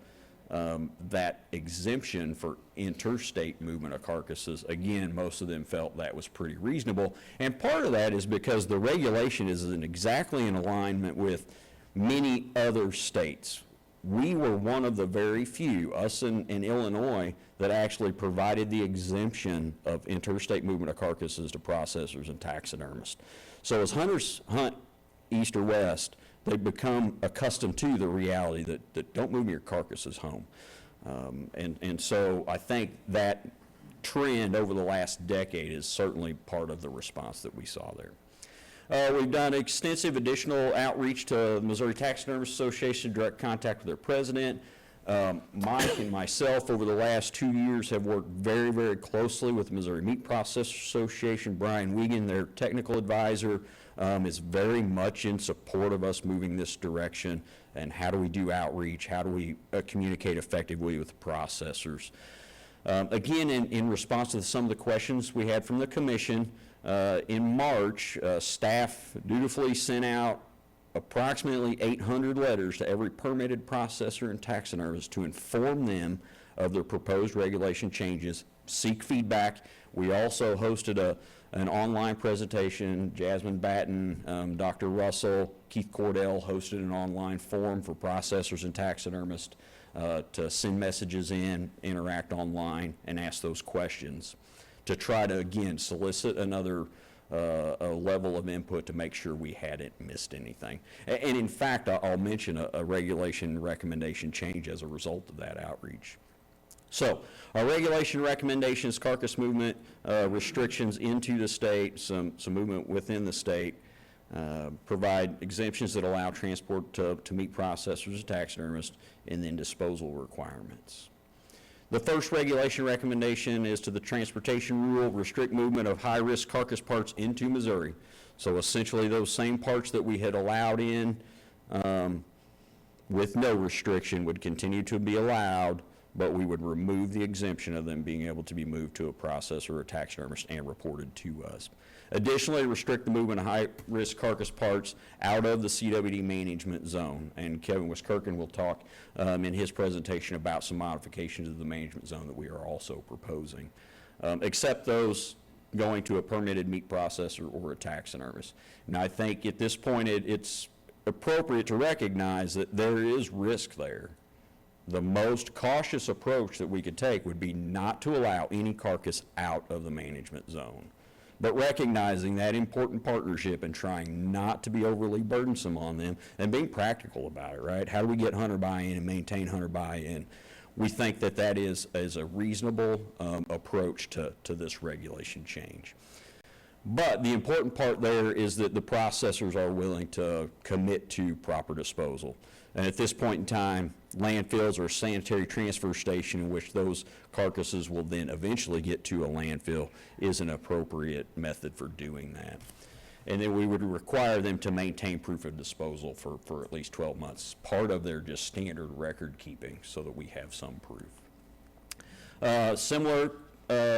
that exemption for interstate movement of carcasses? Again, most of them felt that was pretty reasonable. And part of that is because the regulation is exactly in alignment with many other states. We were one of the very few, us in Illinois, that actually provided the exemption of interstate movement of carcasses to processors and taxidermists. So as hunters hunt east or west, they become accustomed to the reality that don't move your carcasses home. And so I think that trend over the last decade is certainly part of the response that we saw there. We've done extensive additional outreach to the Missouri Taxidermist Association, direct contact with their president. Mike and myself over the last 2 years have worked very, very closely with the Missouri Meat Processors Association. Brian Wiegand, their technical advisor, is very much in support of us moving this direction. And how do we do outreach? How do we communicate effectively with the processors? Again, in response to some of the questions we had from the commission, in March, staff dutifully sent out approximately 800 letters to every permitted processor and taxidermist to inform them of the proposed regulation changes, seek feedback. We also hosted an online presentation. Jasmine Batten, Dr. Russell, Keith Cordell hosted an online forum for processors and taxidermists to send messages in, interact online, and ask those questions to try to, again, solicit another a level of input to make sure we hadn't missed anything. And in fact, I'll mention a regulation recommendation change as a result of that outreach. So, our regulation recommendations, carcass movement restrictions into the state, some movement within the state, provide exemptions that allow transport to meat processors and taxidermists, and then disposal requirements. The first regulation recommendation is to the transportation rule, restrict movement of high-risk carcass parts into Missouri. So essentially those same parts that we had allowed in with no restriction would continue to be allowed, but we would remove the exemption of them being able to be moved to a processor or a taxidermist and reported to us. Additionally, restrict the movement of high-risk carcass parts out of the CWD management zone. And Kevin Wiskirchen will talk in his presentation about some modifications of the management zone that we are also proposing, except those going to a permitted meat processor or a taxidermist. And I think at this point it's appropriate to recognize that there is risk there. The most cautious approach that we could take would be not to allow any carcass out of the management zone, but recognizing that important partnership and trying not to be overly burdensome on them and being practical about it, right? How do we get hunter buy-in and maintain hunter buy-in? We think that that is a reasonable approach to this regulation change. But the important part there is that the processors are willing to commit to proper disposal. And at this point in time, landfills or sanitary transfer station in which those carcasses will then eventually get to a landfill is an appropriate method for doing that. And then we would require them to maintain proof of disposal for at least 12 months, part of their just standard record keeping, so that we have some proof. Similar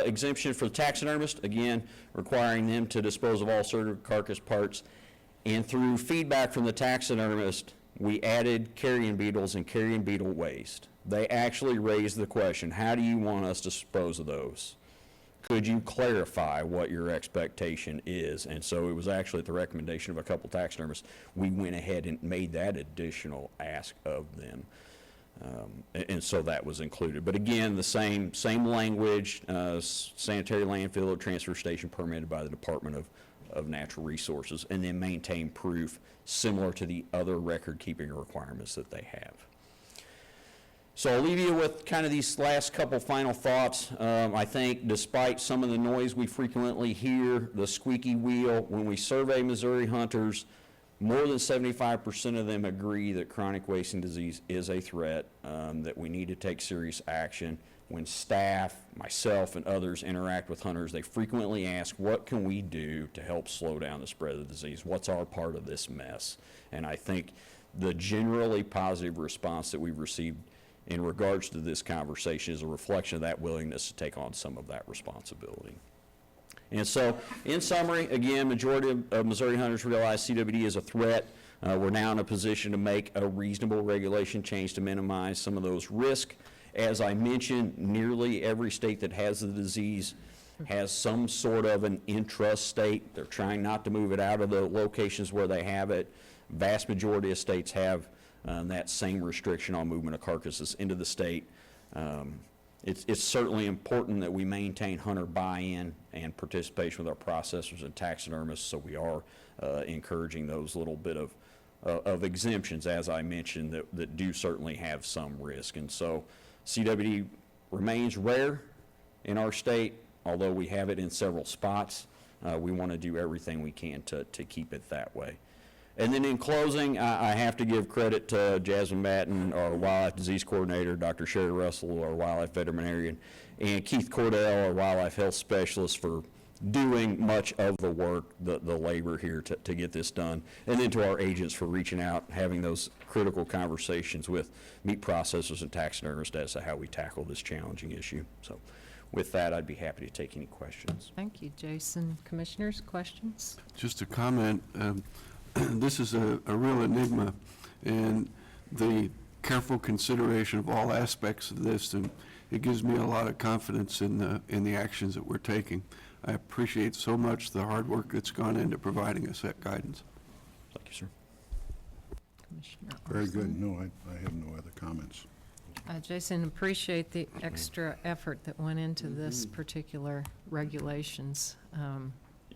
exemption for the taxidermist, again, requiring them to dispose of all certain carcass parts. And through feedback from the taxidermist, we added carrion beetles and carrion beetle waste. They actually raised the question, how do you want us to dispose of those? Could you clarify what your expectation is? And so it was actually at the recommendation of a couple taxidermists, we went ahead and made that additional ask of them. And so that was included. But again, the same language, sanitary landfill or transfer station permitted by the Department of Natural Resources, and then maintain proof similar to the other record-keeping requirements that they have. So I'll leave you with kind of these last couple final thoughts. I think despite some of the noise we frequently hear, the squeaky wheel, when we survey Missouri hunters, more than 75% of them agree that chronic wasting disease is a threat, that we need to take serious action. When staff, myself, and others interact with hunters, they frequently ask, what can we do to help slow down the spread of the disease? What's our part of this mess? And I think the generally positive response that we've received in regards to this conversation is a reflection of that willingness to take on some of that responsibility. And so, in summary, again, majority of Missouri hunters realize CWD is a threat. We're now in a position to make a reasonable regulation change to minimize some of those risks. As I mentioned, nearly every state that has the disease has some sort of an intrastate. They're trying not to move it out of the locations where they have it. Vast majority of states have that same restriction on movement of carcasses into the state. It's certainly important that we maintain hunter buy-in and participation with our processors and taxidermists, so we are encouraging those little bit of exemptions, as I mentioned, that do certainly have some risk. And so CWD remains rare in our state, although we have it in several spots. We want to do everything we can to keep it that way. And then in closing, I have to give credit to Jasmine Batten, our wildlife disease coordinator, Dr. Sherry Russell, our wildlife veterinarian, and Keith Cordell, our wildlife health specialist, for doing much of the work, the labor here to get this done. And then to our agents for reaching out, having those critical conversations with meat processors and taxidermists as to how we tackle this challenging issue. So with that, I'd be happy to take any questions. Thank you, Jason. Commissioners, questions? Just a comment. This is a real enigma, and the careful consideration of all aspects of this, and it gives me a lot of confidence in the actions that we're taking. I appreciate so much the hard work that's gone into providing us that guidance. Thank you, sir. Commissioner Very good. Olson. No, I have no other comments. Jason, appreciate the extra effort that went into this particular regulations.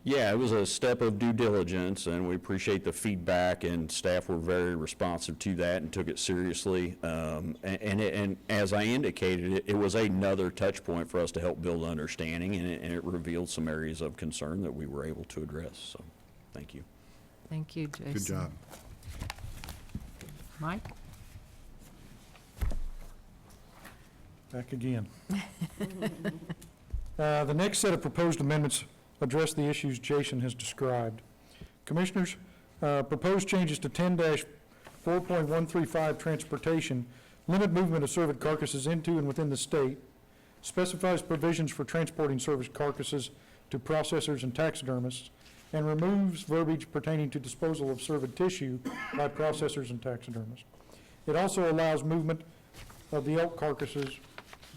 Yeah, it was a step of due diligence, and we appreciate the feedback, and staff were very responsive to that and took it seriously. And as I indicated, it was another touch point for us to help build understanding, and it revealed some areas of concern that we were able to address, so, thank you. Thank you, Jason. Good job. Mike? Back again. The next set of proposed amendments address the issues Jason has described. Commissioners, proposed changes to 10-4.135 transportation limit movement of cervid carcasses into and within the state, specifies provisions for transporting cervid carcasses to processors and taxidermists, and removes verbiage pertaining to disposal of cervid tissue by processors and taxidermists. It also allows movement of the elk carcasses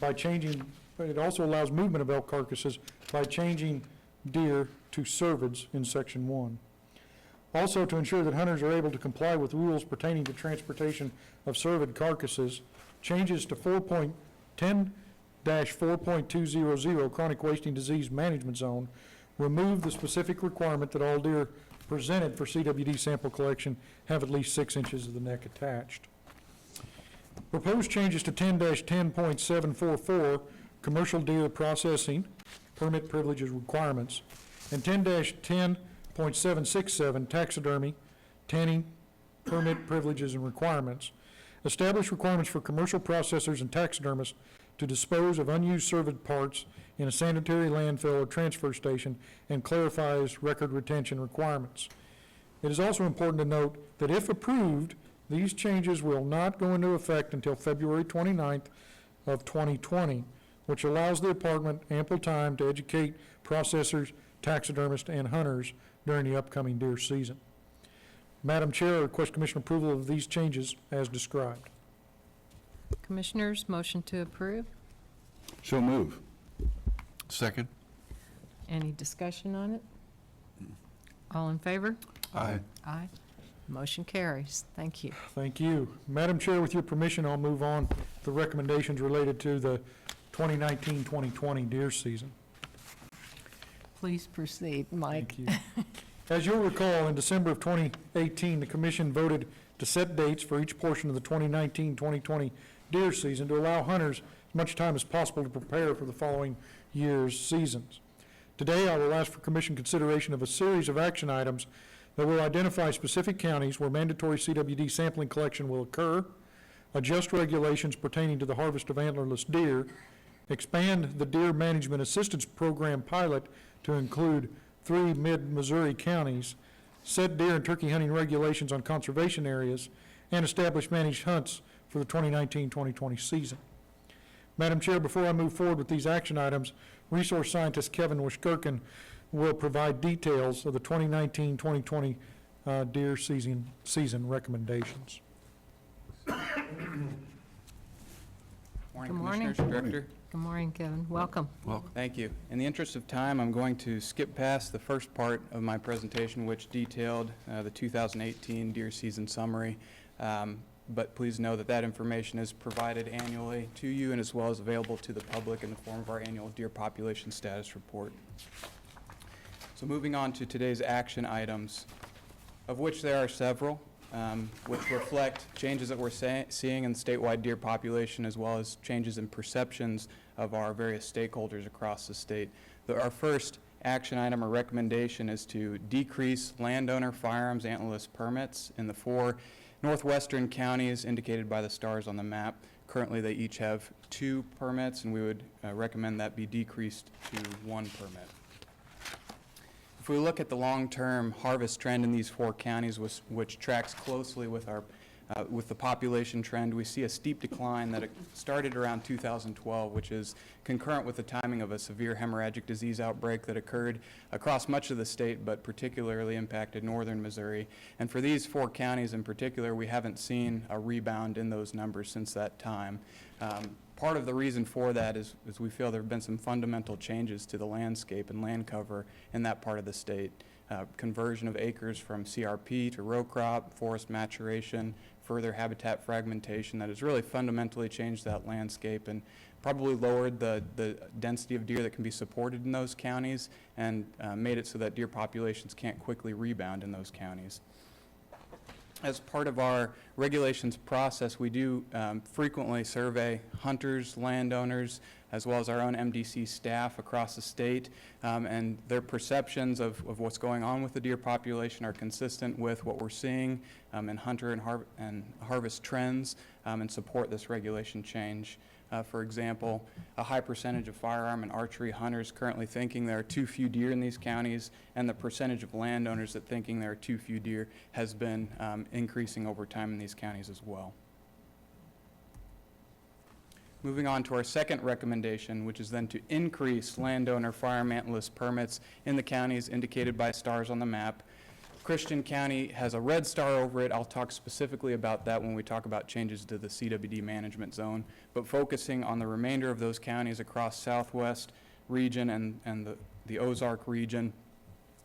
by changing, it also allows movement of elk carcasses by changing deer to cervids in Section 1. Also, to ensure that hunters are able to comply with rules pertaining to transportation of cervid carcasses, changes to 4.10-4.200 Chronic Wasting Disease Management Zone remove the specific requirement that all deer presented for CWD sample collection have at least 6 inches of the neck attached. Proposed changes to 10-10.744 Commercial Deer Processing Permit Privileges Requirements, and 10-10.767 Taxidermy, Tanning, Permit Privileges and Requirements, establish requirements for commercial processors and taxidermists to dispose of unused cervid parts in a sanitary landfill or transfer station, and clarifies record retention requirements. It is also important to note that if approved, these changes will not go into effect until February 29th of 2020, which allows the department ample time to educate processors, taxidermists, and hunters during the upcoming deer season. Madam Chair, I request Commission approval of these changes as described. Commissioners, motion to approve. So move. Second? Any discussion on it? All in favor? Aye. Aye. Motion carries. Thank you. Thank you. Madam Chair, with your permission, I'll move on to the recommendations related to the 2019-2020 deer season. Please proceed, Mike. Thank you. As you'll recall, in December of 2018, the Commission voted to set dates for each portion of the 2019-2020 deer season to allow hunters as much time as possible to prepare for the following year's seasons. Today, I will ask for Commission consideration of a series of action items that will identify specific counties where mandatory CWD sampling collection will occur, adjust regulations pertaining to the harvest of antlerless deer, expand the Deer Management Assistance Program pilot to include 3 mid-Missouri counties, set deer and turkey hunting regulations on conservation areas, and establish managed hunts for the 2019-2020 season. Madam Chair, before I move forward with these action items, resource scientist Kevin Wishgurkin will provide details of the 2019-2020 deer season recommendations. Good Morning, morning. Commissioners, Director. Good morning, Kevin. Welcome. Welcome. Thank you. In the interest of time, I'm going to skip past the first part of my presentation, which detailed the 2018 deer season summary. But please know that that information is provided annually to you and as well as available to the public in the form of our annual deer population status report. So moving on to today's action items, of which there are several, which reflect changes that we're seeing in the statewide deer population, as well as changes in perceptions of our various stakeholders across the state. Our first action item or recommendation is to decrease landowner firearms antlerless permits in the 4 northwestern counties indicated by the stars on the map. Currently, they each have 2 permits, and we would recommend that be decreased to 1 permit. If we look at the long-term harvest trend in these 4 counties, which tracks closely with our with the population trend, we see a steep decline that started around 2012, which is concurrent with the timing of a severe hemorrhagic disease outbreak that occurred across much of the state, but particularly impacted northern Missouri. And for these 4 counties in particular, we haven't seen a rebound in those numbers since that time. Part of the reason for that is we feel there have been some fundamental changes to the landscape and land cover in that part of the state. Conversion of acres from CRP to row crop, forest maturation, further habitat fragmentation that has really fundamentally changed that landscape and probably lowered the density of deer that can be supported in those counties and made it so that deer populations can't quickly rebound in those counties. As part of our regulations process, we do frequently survey hunters, landowners, as well as our own MDC staff across the state, and their perceptions of what's going on with the deer population are consistent with what we're seeing in hunter and harvest trends and support this regulation change. For example, a high percentage of firearm and archery hunters currently thinking there are too few deer in these counties, and the percentage of landowners that thinking there are too few deer has been increasing over time in these counties as well. Moving on to our second recommendation, which is then to increase landowner firearm antlerless permits in the counties indicated by stars on the map. Christian County has a red star over it. I'll talk specifically about that when we talk about changes to the CWD management zone, but focusing on the remainder of those counties across Southwest region and the Ozark region.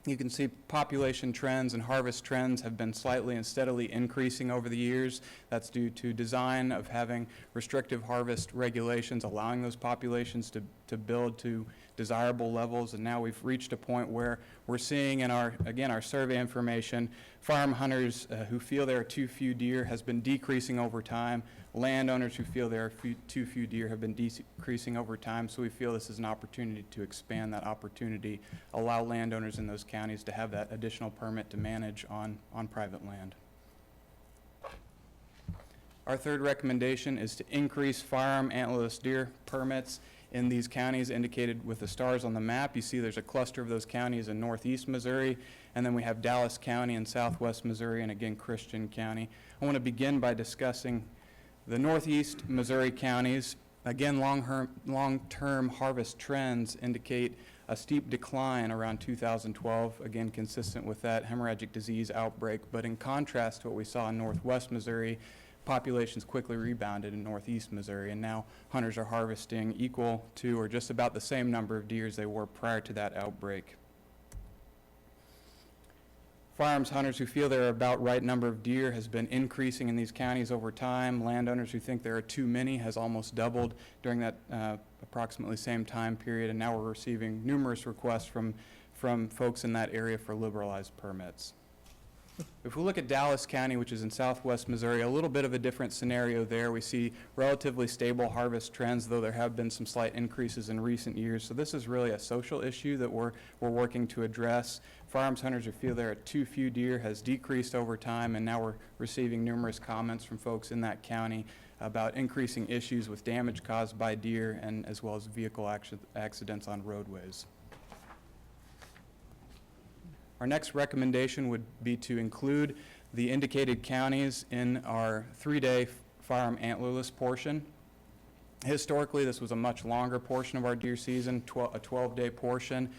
You can see population trends and harvest trends have been slightly and steadily increasing over the years. That's due to design of having restrictive harvest regulations, allowing those populations to build to desirable levels, and now we've reached a point where we're seeing in our survey information, farm hunters who feel there are too few deer has been decreasing over time. Landowners who feel there are too few deer have been decreasing over time, so we feel this is an opportunity to expand that opportunity, allow landowners in those counties to have that additional permit to manage on private land. Our third recommendation is to increase firearm antlerless deer permits in these counties indicated with the stars on the map. You see there's a cluster of those counties in northeast Missouri, and then we have Dallas County in southwest Missouri, and again Christian County. I want to begin by discussing the northeast Missouri counties. Again, long-term harvest trends indicate a steep decline around 2012, again consistent with that hemorrhagic disease outbreak, but in contrast to what we saw in northwest Missouri, populations quickly rebounded in northeast Missouri, and now hunters are harvesting equal to or just about the same number of deer as they were prior to that outbreak. Firearms hunters who feel there are about right number of deer has been increasing in these counties over time. Landowners who think there are too many has almost doubled during that approximately same time period, and now we're receiving numerous requests from folks in that area for liberalized permits. If we look at Dallas County, which is in southwest Missouri, a little bit of a different scenario there. We see relatively stable harvest trends, though there have been some slight increases in recent years. So this is really a social issue that we're working to address. Firearms hunters who feel there are too few deer has decreased over time, and now we're receiving numerous comments from folks in that county about increasing issues with damage caused by deer and as well as vehicle accidents on roadways. Our next recommendation would be to include the indicated counties in our 3-day firearm antlerless portion. Historically, this was a much longer portion of our deer season, a 12-day portion.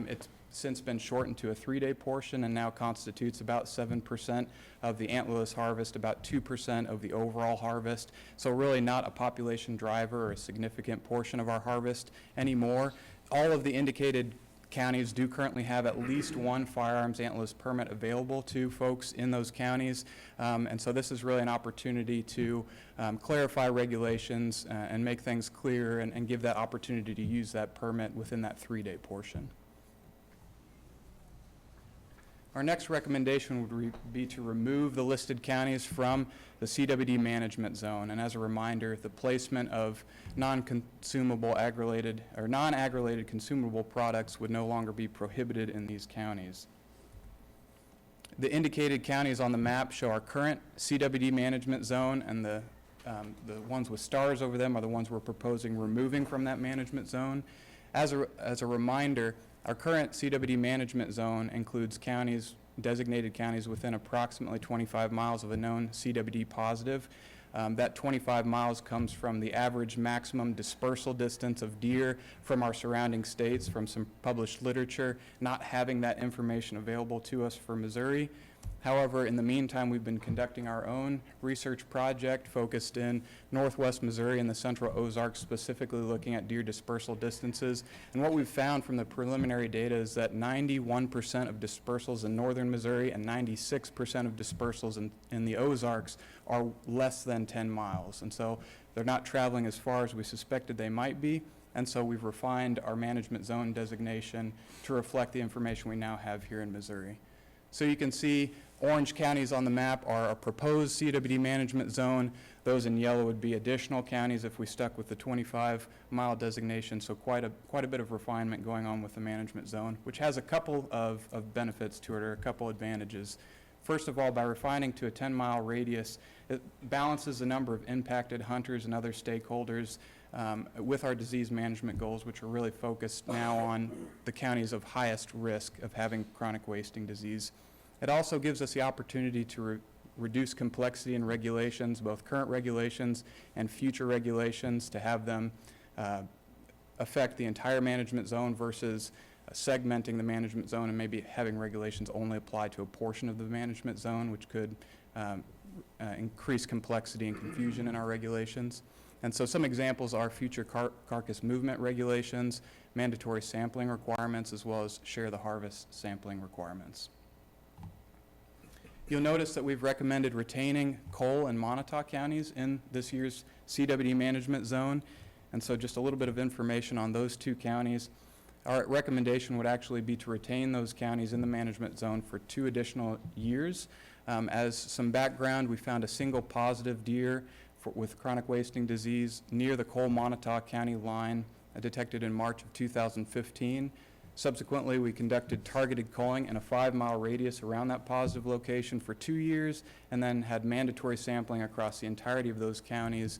It's since been shortened to a 3-day portion and now constitutes about 7% of the antlerless harvest, about 2% of the overall harvest. So really not a population driver or a significant portion of our harvest anymore. All of the indicated counties do currently have at least one firearms antlerless permit available to folks in those counties. And so this is really an opportunity to clarify regulations and make things clear and give that opportunity to use that permit within that 3-day portion. Our next recommendation would be to remove the listed counties from the CWD management zone. And as a reminder, the placement of non-consumable ag-related or non-ag-related consumable products would no longer be prohibited in these counties. The indicated counties on the map show our current CWD management zone, and the ones with stars over them are the ones we're proposing removing from that management zone. As a reminder, our current CWD management zone includes counties, designated counties within approximately 25 miles of a known CWD positive. That 25 miles comes from the average maximum dispersal distance of deer from our surrounding states, from some published literature. Not having that information available to us for Missouri, However, in the meantime, we've been conducting our own research project focused in northwest Missouri and the central Ozarks, specifically looking at deer dispersal distances. And what we've found from the preliminary data is that 91% of dispersals in northern Missouri and 96% of dispersals in the Ozarks are less than 10 miles. And so they're not traveling as far as we suspected they might be. And so we've refined our management zone designation to reflect the information we now have here in Missouri. So you can see orange counties on the map are a proposed CWD management zone. Those in yellow would be additional counties if we stuck with the 25-mile designation. So quite a bit of refinement going on with the management zone, which has a couple of benefits to it, or a couple advantages. First of all, by refining to a 10-mile radius, it balances the number of impacted hunters and other stakeholders with our disease management goals, which are really focused now on the counties of highest risk of having chronic wasting disease. It also gives us the opportunity to reduce complexity in regulations, both current regulations and future regulations, to have them affect the entire management zone versus segmenting the management zone and maybe having regulations only apply to a portion of the management zone, which could increase complexity and confusion in our regulations. And so some examples are future carcass movement regulations, mandatory sampling requirements, as well as share the harvest sampling requirements. You'll notice that we've recommended retaining Cole and Montauk counties in this year's CWD management zone. And so just a little bit of information on those two counties. Our recommendation would actually be to retain those counties in the management zone for 2 additional years. As some background, we found a single positive deer with chronic wasting disease near the Cole-Montauk County line detected in March of 2015. Subsequently, we conducted targeted culling in a 5-mile radius around that positive location for 2 years, and then had mandatory sampling across the entirety of those counties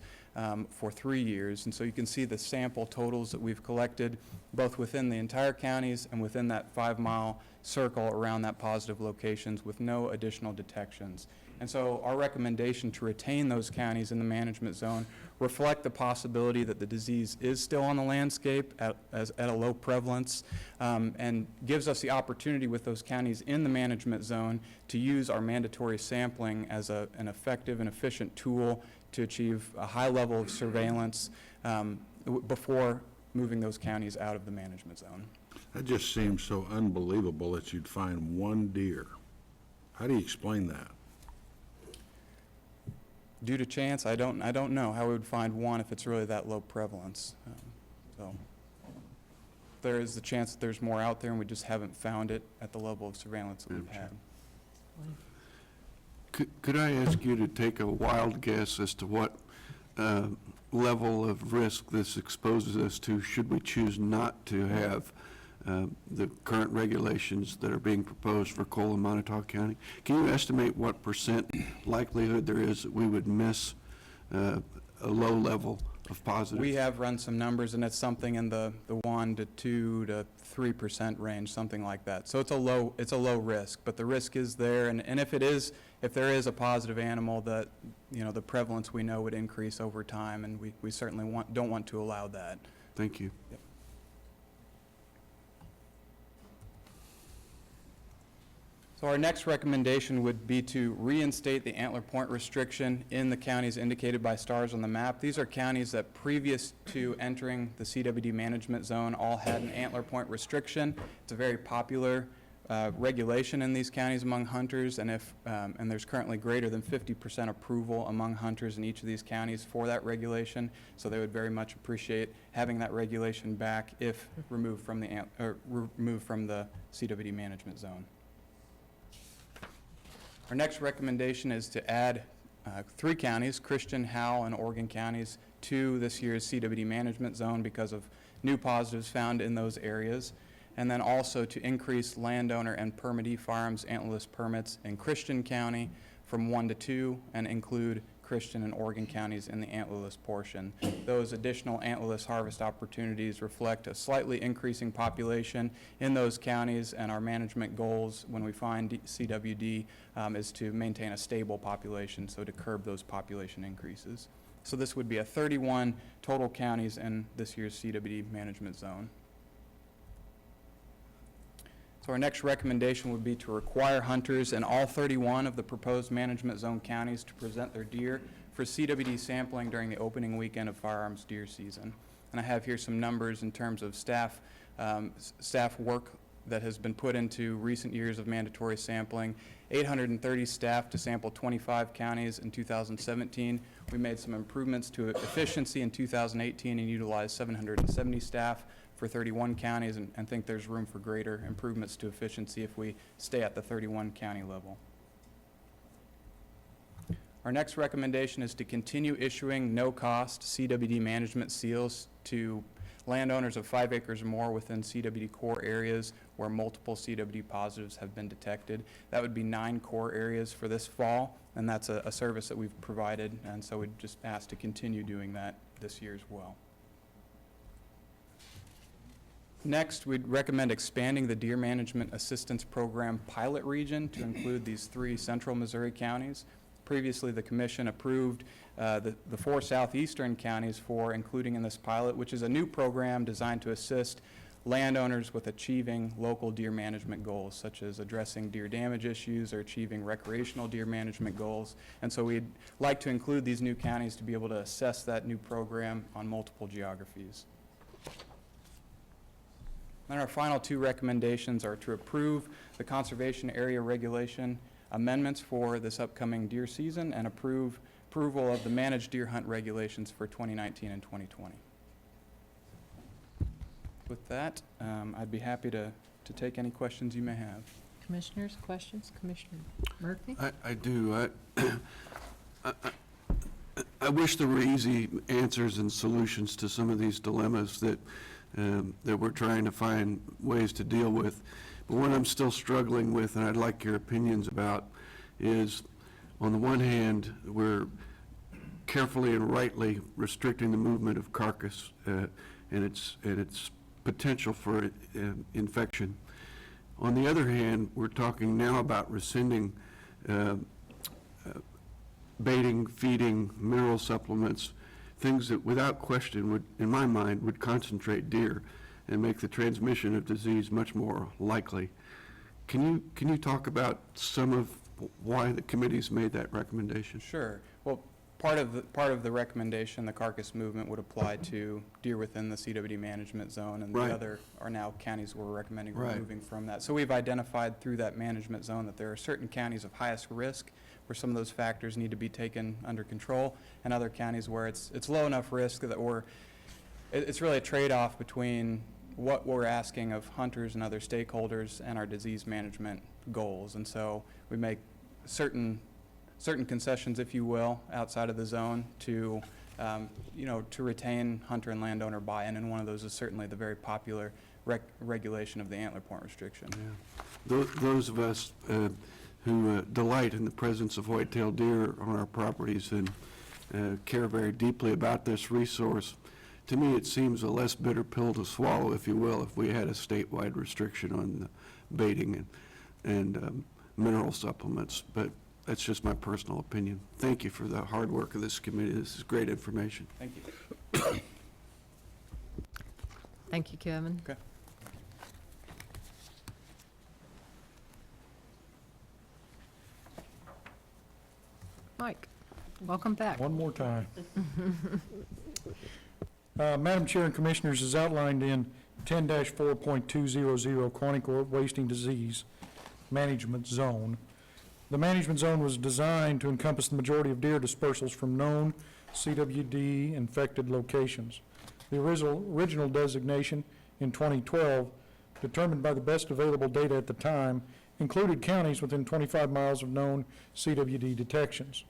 for 3 years. And so you can see the sample totals that we've collected both within the entire counties and within that 5-mile circle around that positive locations with no additional detections. And so our recommendation to retain those counties in the management zone reflect the possibility that the disease is still on the landscape at a low prevalence, and gives us the opportunity with those counties in the management zone to use our mandatory sampling as an effective and efficient tool to achieve a high level of surveillance before moving those counties out of the management zone. That just seems so unbelievable that you'd find one deer. How do you explain that? Due to chance, I don't know how we would find one if it's really that low prevalence. So there is the chance that there's more out there, and we just haven't found it at the level of surveillance that we've had. Could I ask you to take a wild guess as to what level of risk this exposes us to should we choose not to have the current regulations that are being proposed for Cole and Montauk County? Can you estimate what % likelihood there is that we would miss a low level of positive? We have run some numbers, and it's something in the 1 to 2 to 3% range, something like that. So it's a low risk, but the risk is there, and if there is a positive animal, that the prevalence we know would increase over time, and we certainly don't want to allow that. Thank you. Yep. So our next recommendation would be to reinstate the antler point restriction in the counties indicated by stars on the map. These are counties that previous to entering the CWD management zone all had an antler point restriction. It's a very popular regulation in these counties among hunters, and and there's currently greater than 50% approval among hunters in each of these counties for that regulation. So they would very much appreciate having that regulation back if removed from the CWD management zone. Our next recommendation is to add 3 counties, Christian, Howell, and Oregon counties, to this year's CWD management zone because of new positives found in those areas, and then also to increase landowner and permittee firearms antlerless permits in Christian County from 1 to 2, and include Christian and Oregon counties in the antlerless portion. Those additional antlerless harvest opportunities reflect a slightly increasing population in those counties, and our management goals when we find CWD is to maintain a stable population, so to curb those population increases. So this would be a 31 total counties in this year's CWD management zone. So our next recommendation would be to require hunters in all 31 of the proposed management zone counties to present their deer for CWD sampling during the opening weekend of firearms deer season. And I have here some numbers in terms of staff work that has been put into recent years of mandatory sampling. 830 staff to sample 25 counties in 2017. We made some improvements to efficiency in 2018 and utilized 770 staff for 31 counties, and think there's room for greater improvements to efficiency if we stay at the 31 county level. Our next recommendation is to continue issuing no-cost CWD management seals to landowners of 5 acres or more within CWD core areas where multiple CWD positives have been detected. That would be 9 core areas for this fall, and that's a service that we've provided, and so we'd just ask to continue doing that this year as well. Next, we'd recommend expanding the Deer Management Assistance Program pilot region to include these 3 central Missouri counties. Previously, the commission approved the 4 southeastern counties for including in this pilot, which is a new program designed to assist landowners with achieving local deer management goals, such as addressing deer damage issues or achieving recreational deer management goals. And so we'd like to include these new counties to be able to assess that new program on multiple geographies. And our final 2 recommendations are to approve the conservation area regulation amendments for this upcoming deer season and approval of the managed deer hunt regulations for 2019 and 2020. With that, I'd be happy to take any questions you may have. Commissioners, questions? Commissioner Murphy? I do. I wish there were easy answers and solutions to some of these dilemmas that we're trying to find ways to deal with. But what I'm still struggling with, and I'd like your opinions about, is on the one hand, we're carefully and rightly restricting the movement of carcass and its potential for infection. On the other hand, we're talking now about rescinding baiting, feeding, mineral supplements, things that without question would, in my mind, would concentrate deer and make the transmission of disease much more likely. Can you talk about some of why the committee's made that recommendation? Sure. Well, part of the recommendation, the carcass movement, would apply to deer within the CWD management zone, and Right. the other are now counties we're recommending Right. removing from that. So we've identified through that management zone that there are certain counties of highest risk where some of those factors need to be taken under control, and other counties where it's low enough risk that it's really a trade-off between what we're asking of hunters and other stakeholders and our disease management goals. And so we make certain concessions, if you will, outside of the zone to retain hunter and landowner buy-in, and one of those is certainly the very popular regulation of the antler point restriction. Yeah. Those of us who delight in the presence of white-tailed deer on our properties and care very deeply about this resource, to me it seems a less bitter pill to swallow, if you will, if we had a statewide restriction on baiting and mineral supplements. But that's just my personal opinion. Thank you for the hard work of this committee. This is great information. Thank you. Thank you, Kevin. Okay. Mike, welcome back. One more time. Madam Chair and Commissioners, as outlined in 10-4.200 Quantico Wasting Disease Management Zone, the management zone was designed to encompass the majority of deer dispersals from known CWD infected locations. The original designation in 2012, determined by the best available data at the time, included counties within 25 miles of known CWD detections.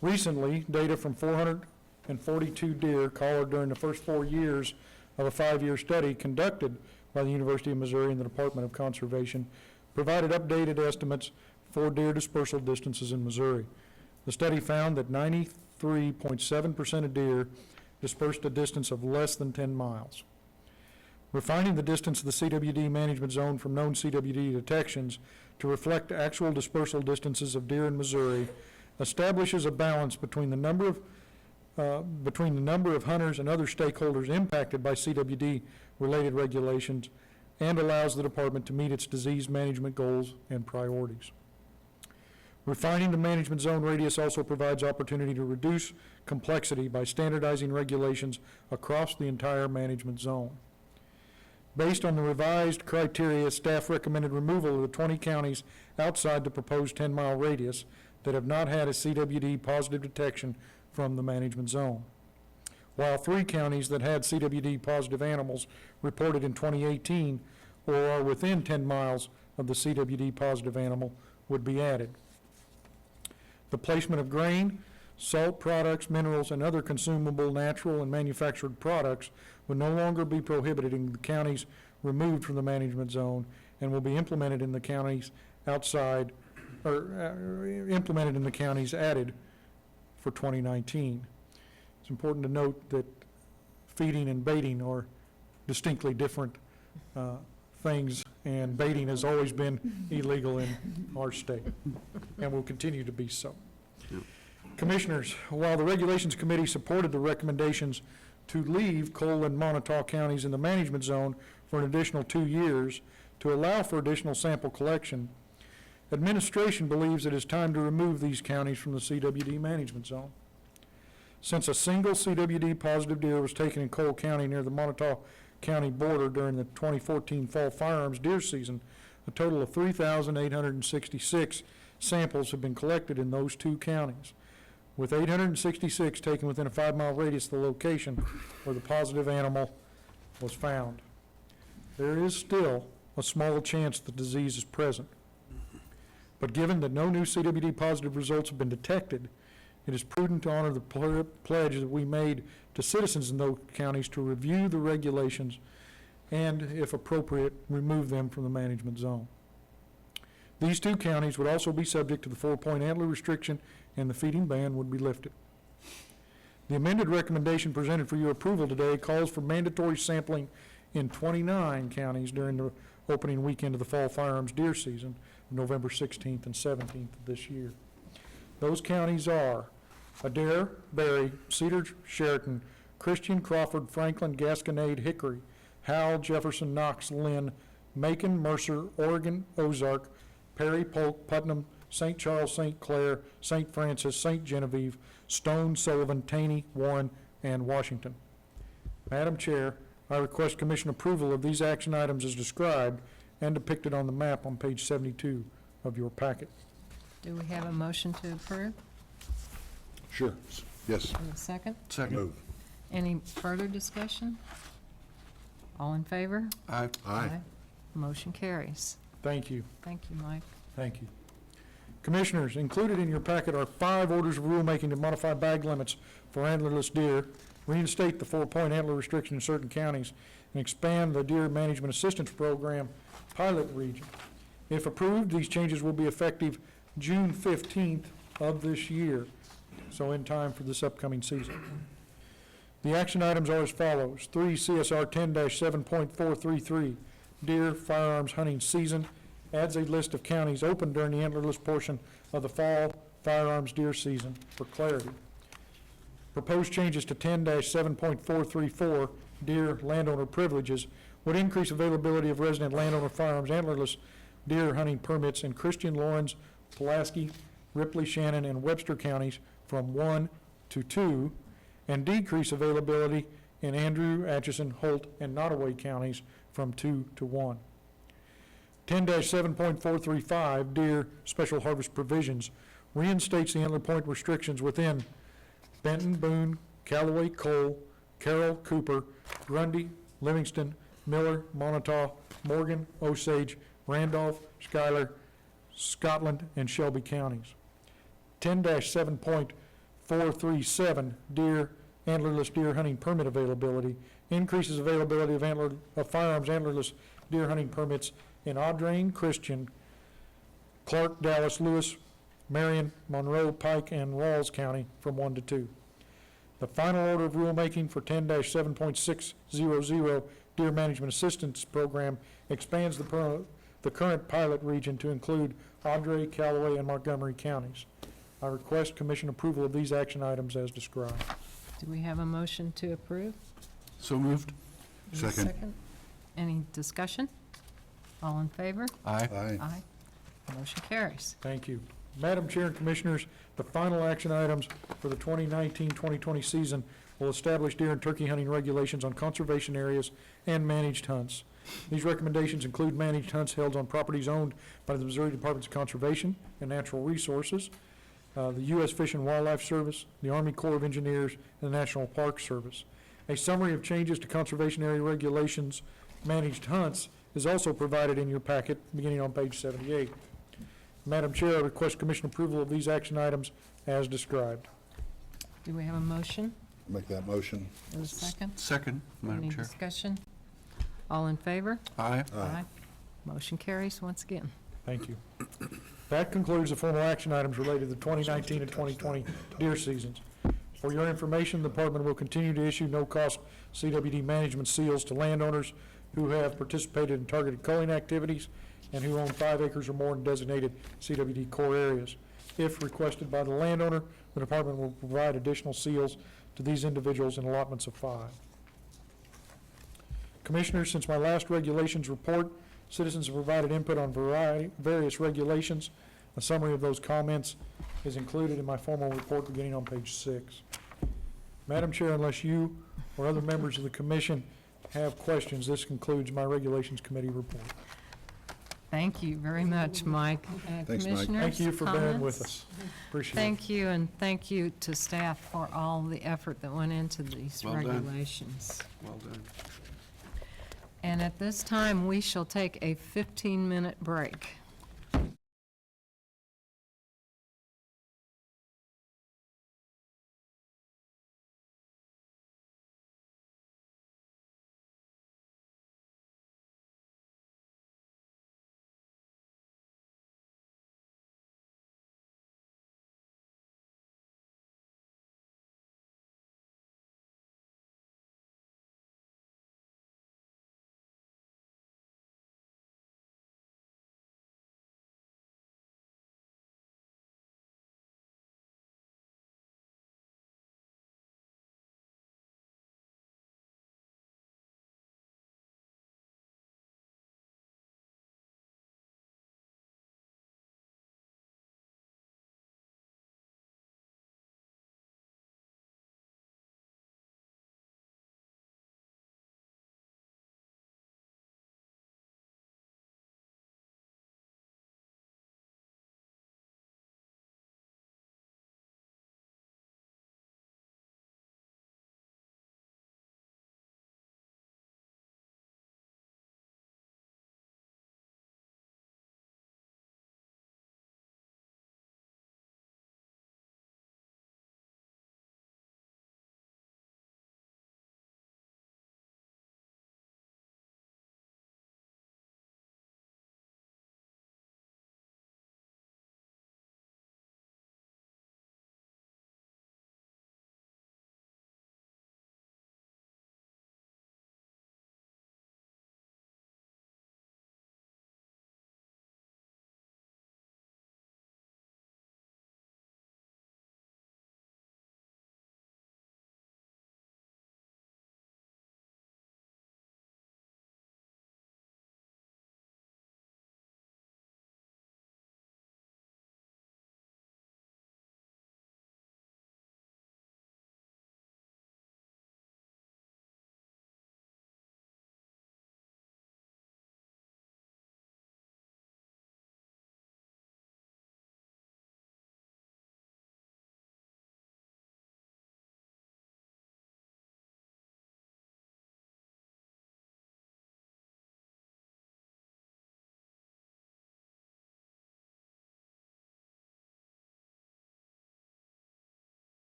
Recently, data from 442 deer collared during the first 4 years of a 5-year study conducted by the University of Missouri and the Department of Conservation provided updated estimates for deer dispersal distances in Missouri. The study found that 93.7% of deer dispersed a distance of less than 10 miles. Refining the distance of the CWD management zone from known CWD detections to reflect actual dispersal distances of deer in Missouri establishes a balance between the number of hunters and other stakeholders impacted by CWD-related regulations and allows the department to meet its disease management goals and priorities. Refining the management zone radius also provides opportunity to reduce complexity by standardizing regulations across the entire management zone. Based on the revised criteria, staff recommended removal of the 20 counties outside the proposed 10-mile radius that have not had a CWD positive detection from the management zone, while 3 counties that had CWD positive animals reported in 2018 or are within 10 miles of the CWD positive animal would be added. The placement of grain, salt products, minerals, and other consumable, natural, and manufactured products will no longer be prohibited in the counties removed from the management zone and will be implemented in the counties outside, or implemented in the counties added for 2019. It's important to note that feeding and baiting are distinctly different things, and baiting has always been illegal in our state and will continue to be so. Commissioners, while the Regulations Committee supported the recommendations to leave Cole and Montauk counties in the management zone for an additional 2 years to allow for additional sample collection, administration believes it is time to remove these counties from the CWD management zone. Since a single CWD positive deer was taken in Cole County near the Montauk County border during the 2014 fall firearms deer season, a total of 3,866 samples have been collected in those 2 counties, with 866 taken within a 5-mile radius of the location where the positive animal was found. There is still a small chance the disease is present. But given that no new CWD positive results have been detected, it is prudent to honor the pledge that we made to citizens in those counties to review the regulations and, if appropriate, remove them from the management zone. These 2 counties would also be subject to the 4-point antler restriction, and the feeding ban would be lifted. The amended recommendation presented for your approval today calls for mandatory sampling in 29 counties during the opening weekend of the fall firearms deer season, November 16th and 17th of this year. Those counties are Adair, Berry, Cedar, Sheraton, Christian, Crawford, Franklin, Gasconade, Hickory, Howell, Jefferson, Knox, Lynn, Macon, Mercer, Oregon, Ozark, Perry, Polk, Putnam, St. Charles, St. Clair, St. Francis, St. Genevieve, Stone, Sullivan, Taney, Warren, and Washington. Madam Chair, I request Commission approval of these action items as described and depicted on the map on page 72 of your packet. Do we have a motion to approve? Sure. Yes. And a second? Second. Move. Any further discussion? All in favor? Aye. Aye. Motion carries. Thank you. Thank you, Mike. Thank you. Commissioners, included in your packet are 5 orders of rulemaking to modify bag limits for antlerless deer, reinstate the 4-point antler restriction in certain counties, and expand the Deer Management Assistance Program pilot region. If approved, these changes will be effective June 15th of this year, so in time for this upcoming season. The action items are as follows. 3 CSR 10-7.433, deer firearms hunting season, adds a list of counties open during the antlerless portion of the fall firearms deer season for clarity. Proposed changes to 10-7.434, deer landowner privileges, would increase availability of resident landowner firearms antlerless deer hunting permits in Christian, Lawrence, Pulaski, Ripley, Shannon, and Webster counties from 1 to 2, and decrease availability in Andrew, Atchison, Holt, and Nottaway counties from 2 to 1. 10-7.435, deer special harvest provisions, reinstates the antler point restrictions within Benton, Boone, Callaway, Cole, Carroll, Cooper, Grundy, Livingston, Miller, Montauk, Morgan, Osage, Randolph, Schuyler, Scotland, and Shelby counties. 10-7.437, deer, antlerless deer hunting permit availability, increases availability of firearms antlerless deer hunting permits in Audrain, Christian, Clark, Dallas, Lewis, Marion, Monroe, Pike, and Rawls County from 1 to 2. The final order of rulemaking for 10-7.600 Deer Management Assistance Program expands the current pilot region to include Audrain, Callaway, and Montgomery counties. I request Commission approval of these action items as described. Do we have a motion to approve? So moved. And a Second. Any discussion? All in favor? Aye. Aye. Aye. Motion carries. Thank you. Madam Chair and Commissioners, the final action items for the 2019-2020 season will establish deer and turkey hunting regulations on conservation areas and managed hunts. These recommendations include managed hunts held on properties owned by the Missouri Departments of Conservation and Natural Resources, the U.S. Fish and Wildlife Service, the Army Corps of Engineers, and the National Park Service. A summary of changes to conservation area regulations, managed hunts, is also provided in your packet, beginning on page 78. Madam Chair, I request Commission approval of these action items as described. Do we have a motion? Make that motion. And a second? Second, Madam Any Chair. discussion? All in favor? Aye. Motion carries once again. Thank you. That concludes the formal action items related to the 2019 and 2020 deer seasons. For your information, the department will continue to issue no-cost CWD management seals to landowners who have participated in targeted culling activities and who own 5 acres or more in designated CWD core areas. If requested by the landowner, the department will provide additional seals to these individuals in allotments of 5. Commissioners, since my last regulations report, citizens have provided input on various regulations. A summary of those comments is included in my formal report beginning on page 6. Madam Chair, unless you or other members of the commission have questions, this concludes my Regulations Committee report. Thank you very much, Mike. Thanks, Mike. Commissioners, Thank you for bearing with comments? us. Appreciate it. Thank you, and thank you to staff for all the effort that went into these Well done. regulations. Well done. And at this time, we shall take a 15-minute break.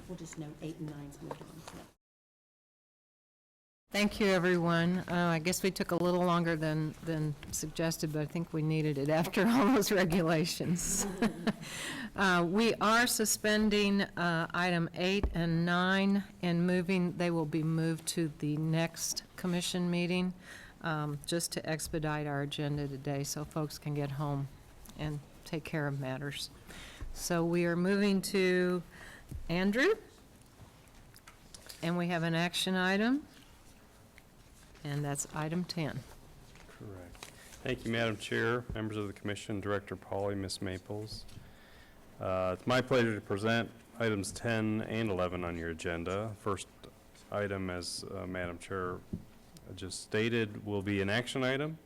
we'll just note 8 and 9's moved on, so. Thank you, everyone. I guess we took a little longer than suggested, but I think we needed it after all those regulations. We are suspending item 8 and 9 and they will be moved to the next commission meeting, just to expedite our agenda today so folks can get home and take care of matters. So we are moving to Andrew, and we have an action item. And that's item 10. Correct. Thank you, Madam Chair, members of the commission, Director Pauly, Ms. Maples. It's my pleasure to present items 10 and 11 on your agenda. First item, as Madam Chair just stated, will be an action item.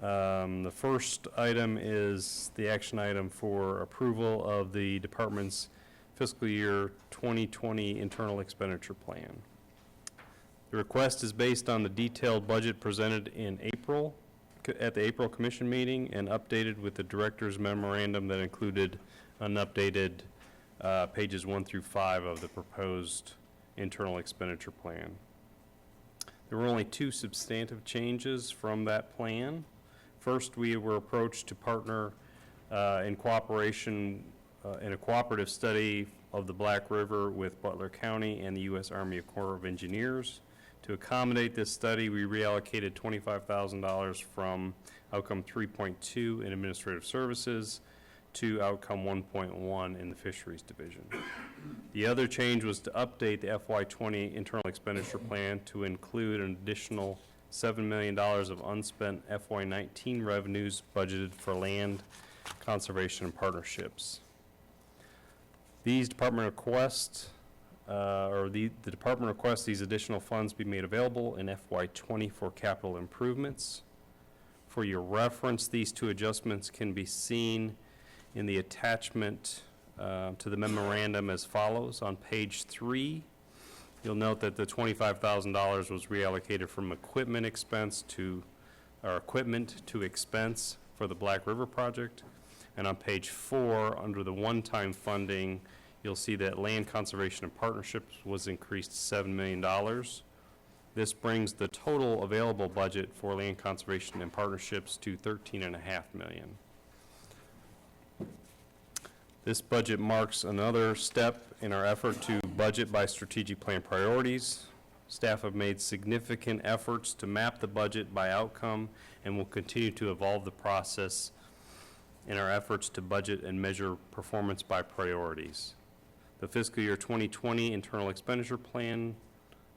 The first item is the action item for approval of the department's fiscal year 2020 internal expenditure plan. The request is based on the detailed budget presented in April, at the April Commission meeting, and updated with the Director's memorandum that included unupdated pages 1 through 5 of the proposed internal expenditure plan. There were only 2 substantive changes from that plan. First, we were approached to partner in cooperation in a cooperative study of the Black River with Butler County and the U.S. Army Corps of Engineers. To accommodate this study, we reallocated $25,000 from Outcome 3.2 in Administrative Services to Outcome 1.1 in the Fisheries Division. The other change was to update the FY20 Internal Expenditure Plan to include an additional $7 million of unspent FY19 revenues budgeted for land conservation and partnerships. These department requests the department requests these additional funds be made available in FY20 for capital improvements. For your reference, these 2 adjustments can be seen in the attachment to the memorandum as follows. On page 3, you'll note that the $25,000 was reallocated from equipment to expense for the Black River project. And on page 4, under the one-time funding, you'll see that land conservation and partnerships was increased $7 million. This brings the total available budget for land conservation and partnerships to $13.5 million. This budget marks another step in our effort to budget by strategic plan priorities. Staff have made significant efforts to map the budget by outcome and will continue to evolve the process in our efforts to budget and measure performance by priorities. The fiscal year 2020 internal expenditure plan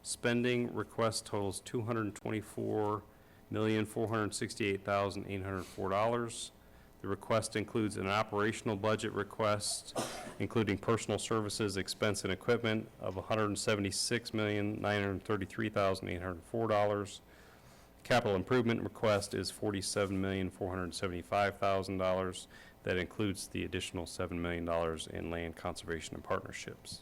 spending request totals $224,468,804. The request includes an operational budget request, including personal services, expense, and equipment of $176,933,804. Capital improvement request is $47,475,000. That includes the additional $7 million in land conservation and partnerships.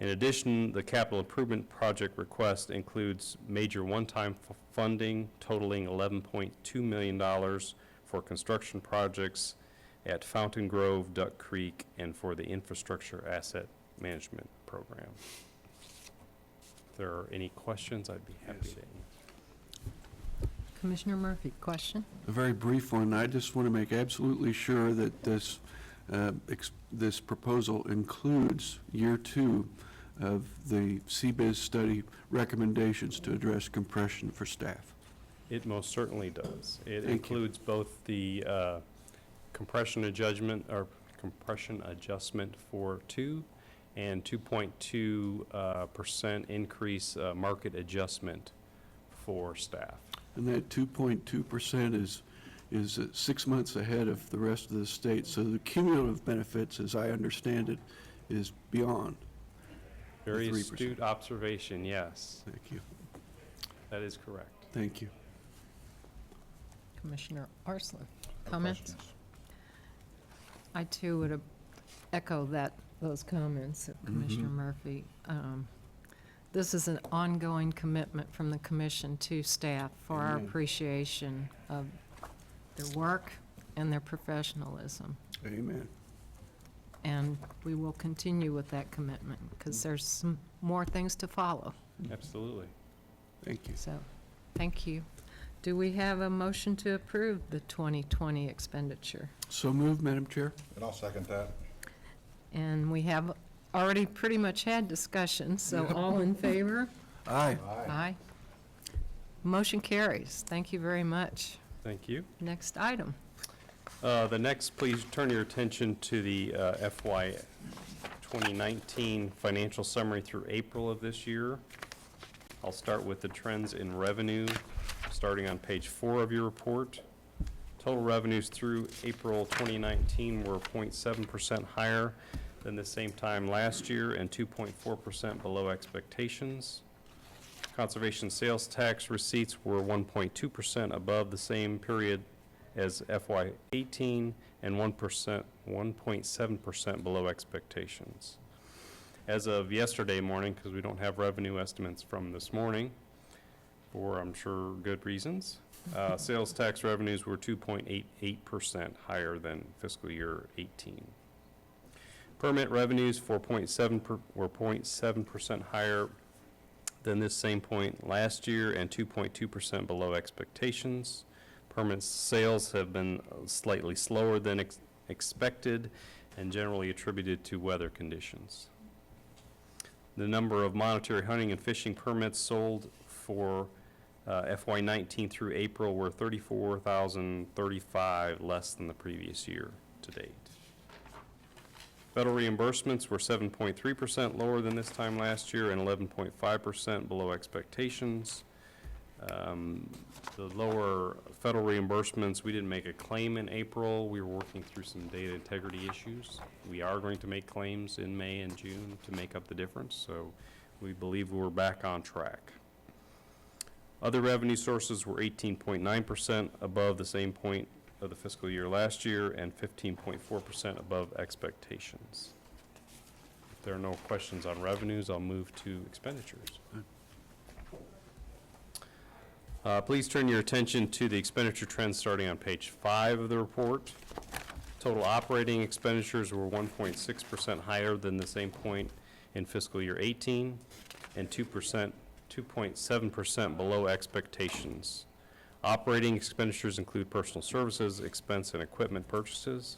In addition, the capital improvement project request includes major one-time funding totaling $11.2 million for construction projects at Fountain Grove, Duck Creek, and for the infrastructure asset management program. If there are any questions, I'd be happy to answer. Commissioner Murphy, question? A very brief one. I just want to make absolutely sure that this, this proposal includes year 2 of the CBIZ study recommendations to address compression for staff. It most certainly does. It Thank you. includes both the compression adjustment for 2 and 2.2% increase market adjustment for staff. And that 2.2% is 6 months ahead of the rest of the state. So the cumulative benefits, as I understand it, is beyond. Very 3%. astute observation, yes. Thank you. That is correct. Thank you. Commissioner Arslan, comments? I too would echo those comments of Commissioner Murphy. This is an ongoing commitment from the commission to staff for our Amen. appreciation of their work and their professionalism. Amen. and we will continue with that commitment, because there's some more things to follow. Absolutely. Thank you. So, thank you. Do we have a motion to approve the 2020 expenditure? So moved, Madam Chair. And I'll second that. And we have already pretty much had discussion, so all in favor? Aye. Aye. Motion carries. Thank you very much. Thank you. Next item. The next, please turn your attention to the FY 2019 financial summary through April of this year. I'll start with the trends in revenue, starting on page 4 of your report. Total revenues through April 2019 were 0.7% higher than the same time last year and 2.4% below expectations. Conservation sales tax receipts were 1.2% above the same period as FY 18 and 1.7% below expectations. As of yesterday morning, because we don't have revenue estimates from this morning, for I'm sure good reasons, sales tax revenues were 2.88% higher than fiscal year 18. Permit revenues were 0.7% higher than this same point last year and 2.2% below expectations. Permit sales have been slightly slower than expected and generally attributed to weather conditions. The number of monetary hunting and fishing permits sold for FY 19 through April were 34,035, less than the previous year to date. Federal reimbursements were 7.3% lower than this time last year and 11.5% below expectations. The lower federal reimbursements, we didn't make a claim in April. We were working through some data integrity issues. We are going to make claims in May and June to make up the difference, so we believe we're back on track. Other revenue sources were 18.9% above the same point of the fiscal year last year and 15.4% above expectations. If there are no questions on revenues, I'll move to expenditures. Please turn your attention to the expenditure trends starting on page 5 of the report. Total operating expenditures were 1.6% higher than the same point in fiscal year 18 and 2.7% below expectations. Operating expenditures include personal services, expense, and equipment purchases.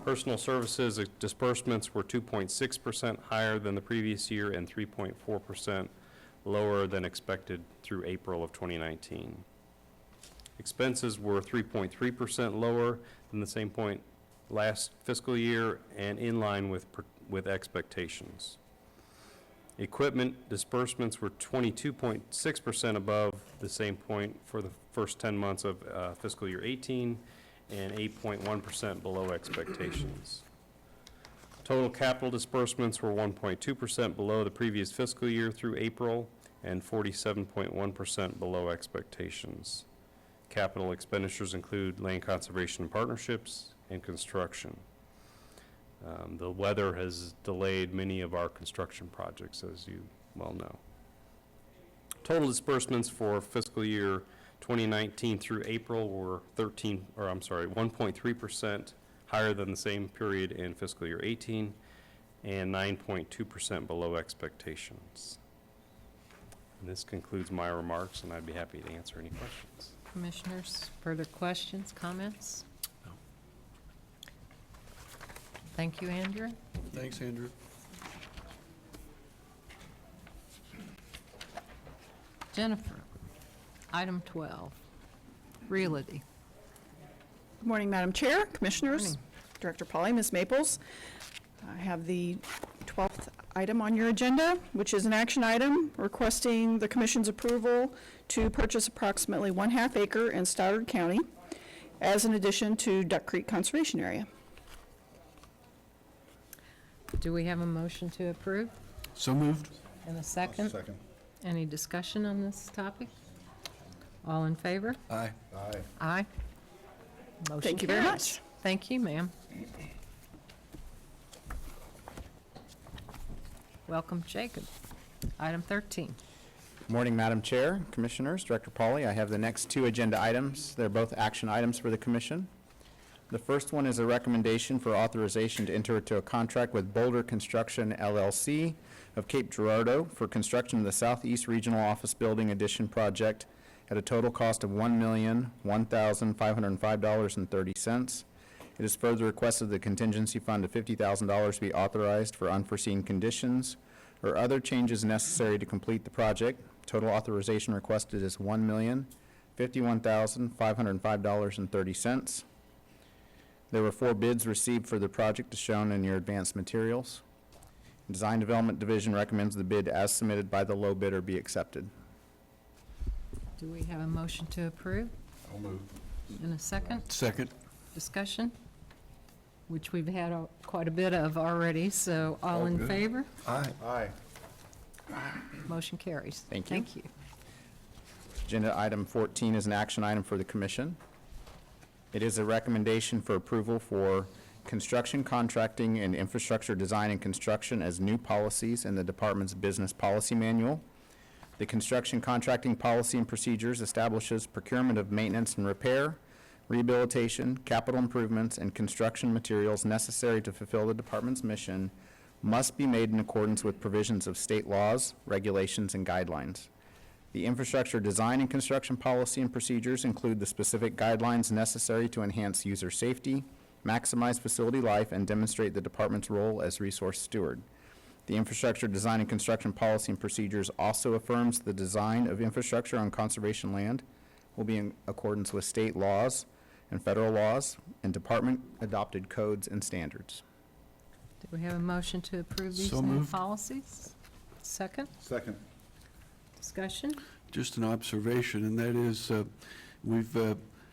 Personal services disbursements were 2.6% higher than the previous year and 3.4% lower than expected through April of 2019. Expenses were 3.3% lower than the same point last fiscal year and in line with expectations. Equipment disbursements were 22.6% above the same point for the first 10 months of fiscal year 18 and 8.1% below expectations. Total capital disbursements were 1.2% below the previous fiscal year through April and 47.1% below expectations. Capital expenditures include land conservation partnerships and construction. The weather has delayed many of our construction projects, as you well know. Total disbursements for fiscal year 2019 through April were 1.3% higher than the same period in fiscal year 18 and 9.2% below expectations. And this concludes my remarks, and I'd be happy to answer any questions. Commissioners, further questions, comments? No. Thank you, Andrew. Thanks, Andrew. Jennifer, item 12, Realty. Good morning, Madam Chair, Commissioners, Morning. Director Polly, Ms. Maples. I have the 12th item on your agenda, which is an action item requesting the Commission's approval to purchase approximately 1/2 acre in Stoddard County as an addition to Duck Creek Conservation Area. Do we have a motion to approve? So moved. And a second? Second. Any discussion on this topic? All in favor? Aye. Aye. Aye. Motion Thank you very carries. much. Thank you, ma'am. Welcome, Jacob. Item 13. Morning, Madam Chair, Commissioners, Director Pauly. I have the next two agenda items. They're both action items for the Commission. The first one is a recommendation for authorization to enter into a contract with Boulder Construction LLC of Cape Girardeau for construction of the Southeast Regional Office Building Addition project at a total cost of $1,001,505.30. It is further requested the contingency fund of $50,000 be authorized for unforeseen conditions or other changes necessary to complete the project. Total authorization requested is $1,051,505.30. There were 4 bids received for the project as shown in your advanced materials. Design Development Division recommends the bid as submitted by the low bidder be accepted. Do we have a motion to approve? I'll move. In a second? Second. Discussion? Which we've had quite a bit of already, so all in good. favor? Aye. Aye. Motion carries. Thank you. Thank you. Agenda item 14 is an action item for the commission. It is a recommendation for approval for construction, contracting, and infrastructure design and construction as new policies in the department's business policy manual. The construction contracting policy and procedures establishes procurement of maintenance and repair, rehabilitation, capital improvements, and construction materials necessary to fulfill the department's mission must be made in accordance with provisions of state laws, regulations, and guidelines. The infrastructure design and construction policy and procedures include the specific guidelines necessary to enhance user safety, maximize facility life, and demonstrate the department's role as resource steward. The infrastructure design and construction policy and procedures also affirms the design of infrastructure on conservation land will be in accordance with state laws and federal laws and department-adopted codes and standards. Do we have a motion to approve these So new moved. policies? Second? Second. Discussion? Just an observation, and that is, we've,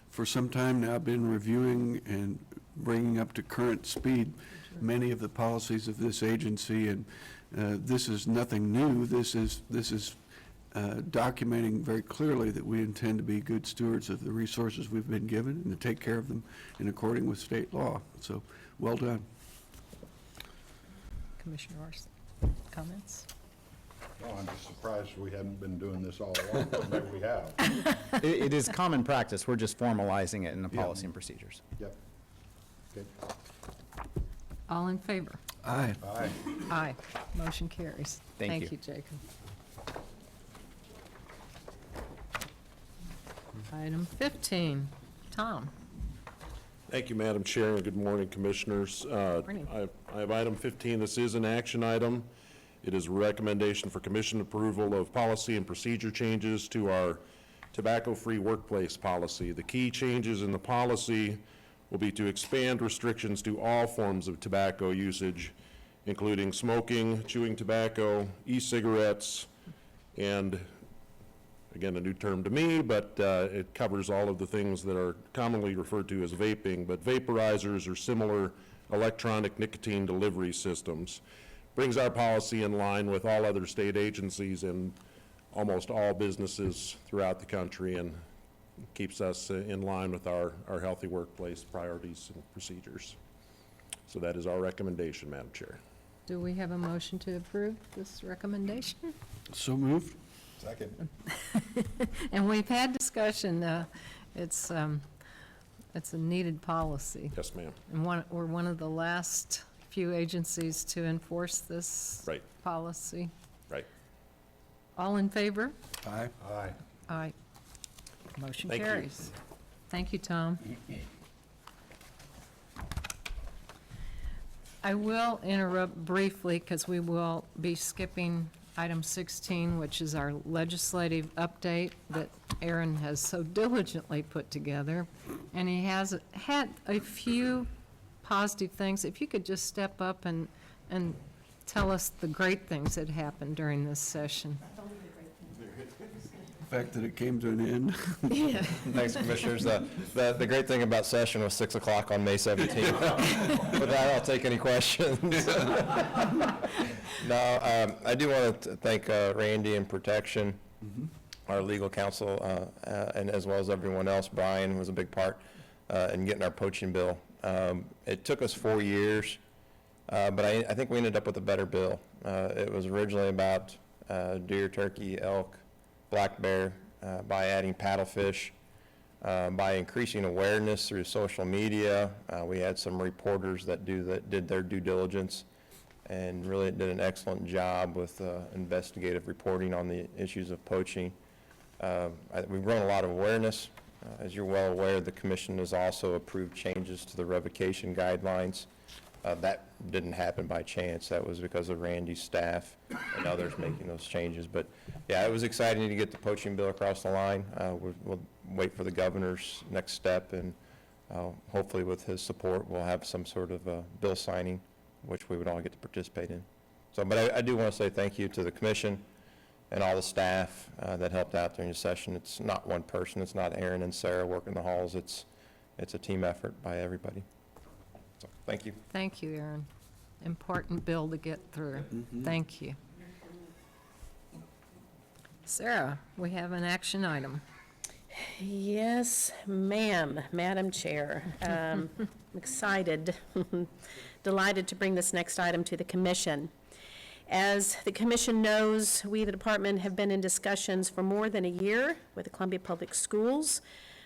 for some time now, been reviewing and bringing up to current speed many of the policies of this agency, and this is nothing new. This is documenting very clearly that we intend to be good stewards of the resources we've been given and to take care of them in accordance with state law. So, well done. Commissioner Orson, comments? Well, I'm just surprised we hadn't been doing this all along, but maybe we have. It is common practice. We're just formalizing it in the Yeah. policy and procedures. Yep. Good. All in favor? Aye. Aye. Aye. Motion carries. Thank Thank you, Jacob. Item 15, Tom. Thank you, Madam Chair, and good morning, Commissioners. Morning. I have item 15. This is an action item. It is a recommendation for commission approval of policy and procedure changes to our tobacco-free workplace policy. The key changes in the policy will be to expand restrictions to all forms of tobacco usage, including smoking, chewing tobacco, e-cigarettes, and again, a new term to me, but it covers all of the things that are commonly referred to as vaping, but vaporizers or similar electronic nicotine delivery systems. Brings our policy in line with all other state agencies and almost all businesses throughout the country, and keeps us in line with our healthy workplace priorities and procedures. So that is our recommendation, Madam Chair. Do we have a motion to approve this recommendation? So moved. Second. And we've had discussion, it's a needed policy. Yes, ma'am. And we're one of the last few agencies to enforce this Right. policy. Right. All in favor? Aye. Aye. Aye. Motion Thank you. carries. Thank you, Tom. I will interrupt briefly because we will be skipping item 16, which is our legislative update that Aaron has so diligently put together. And he has had a few positive things. If you could just step up and tell us the great things that happened during this session. The fact that it came to an end. Yeah. Thanks, Commissioners. The great thing about session was 6 o'clock on May 17th. With that, I'll take any questions. No, I do want to thank Randy and Protection, our legal counsel, and as well as everyone else. Brian was a big part in getting our poaching bill. It took us 4 years, but I think we ended up with a better bill. It was originally about deer, turkey, elk, black bear, by adding paddlefish. by increasing awareness through social media. We had some reporters that did their due diligence and really did an excellent job with investigative reporting on the issues of poaching. We've grown a lot of awareness. As you're well aware, the commission has also approved changes to the revocation guidelines. That didn't happen by chance. That was because of Randy's staff and others making those changes. But yeah, it was exciting to get the poaching bill across the line. We'll wait for the governor's next step, and hopefully with his support, we'll have some sort of bill signing, which we would all get to participate in. So, but I do want to say thank you to the commission and all the staff that helped out during the session. It's not one person. It's not Aaron and Sarah working the halls. It's a team effort by everybody. So, thank you. Thank you, Aaron. Important bill to get through. Thank you. Sarah, we have an action item. Yes, ma'am, Madam Chair. I'm excited, delighted to bring this next item to the commission. As the commission knows, we, the department, have been in discussions for more than a year with the Columbia Public Schools